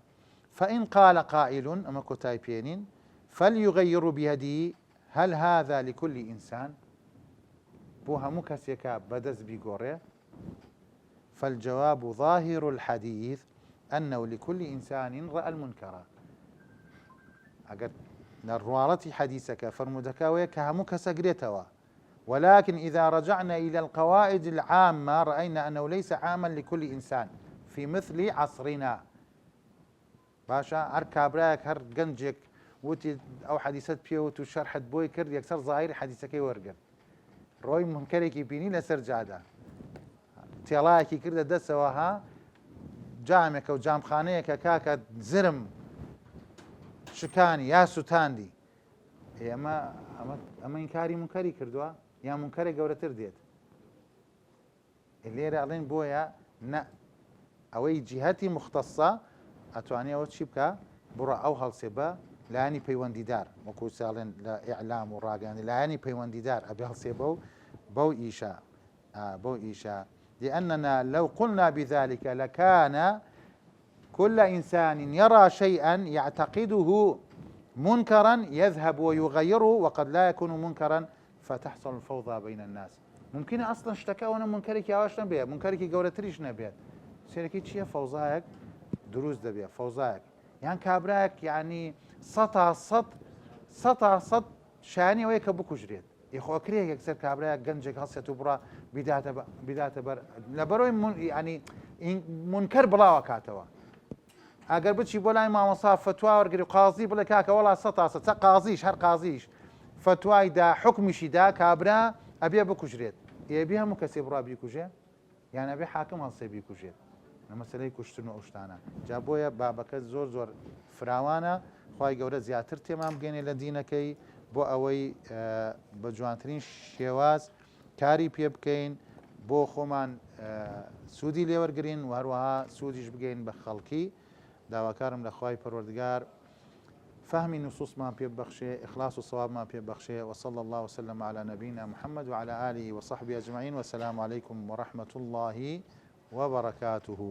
فإن قال قائل أما كتايبينين فليغير بيده، هل هذا لكل إنسان؟ بوها مكسيكا بدز بيقوري. فالجواب ظاهر الحديث أنه لكل إنسان رأى المنكر. أقد نروارتي حديثك فرمودكاوية كهمك سقريتوا، ولكن إذا رجعنا إلى القواعد العامة رأينا أنه ليس عاما لكل إنسان في مثل عصرنا. باشا هر كابراك هر جنجك وتي أو حديثات بيوت وشرحت بوي كرد يكسر ظاهر حديثك ورقر روي منكرك بيني لسر جادا تيلاكي كرد دسوها جامك وجام خانيك كاكا زرم شكاني يا ستاندي هي أما إنكاري منكري كردوا يا منكري قورتر ديت اللي رألين بويا نا أوي جهتي مختصة أتواني أو تشيبكا برا أو هالسبا لاني بيوانديدار مكو سالن لا إعلام وراقان لاني بيوانديدار أبي هالسبا بو إيشا بو إيشا، لأننا لو قلنا بذلك لكان كل إنسان يرى شيئا يعتقده منكرا يذهب ويغيره وقد لا يكون منكرا، فتحصل الفوضى بين الناس. ممكن أصلا اشتكى وانا منكرك ياواش نبيه منكرك قولتريش نبيه سيركي تشيه فوضاك دروز دبيه فوضاك يعني كابراك يعني سطا شاني ويك بكجريت يخو كريه يكسر كابراك جنجك هسه برا بداته بر لبرو يعني منكر بلا وكاتوا اگر بچی بۆ لای مامۆستا فتوا وەرگری قازی بڵێ کاکە وەڵا سە قازیش هەر قازیش فتوای دا حکمیشی دا کابرا ئەبێ بکوژرێت ئێبێ هەموو کەسێ بڕا بیکوژێ یان ئەبێ حاکم هەڵسێ بیکوژێت لە مەسەلەی کوشتن و ئەوشتانە جا بۆیە بابەکە زۆر فراوانە خوای گەورە زیاتر تێمان بگەێنێ لە دینەکەی بۆ ئەوەی بە جوانترین شێواز کاری پێ بکەین بۆ خۆمان سوودی لێوەرگرین و هەروەها سوودیش بگەین بە خەڵکی. داواکارم لە خوای پەروەردگار فهمی نصوصمان پێ ببەخشێ ئیخلاص و صوابمان پێ ببەخشێ وصلى الله وسلم على نبينا محمد وعلى آله وصحبه أجمعين والسلام عليكم ورحمة الله وبركاته.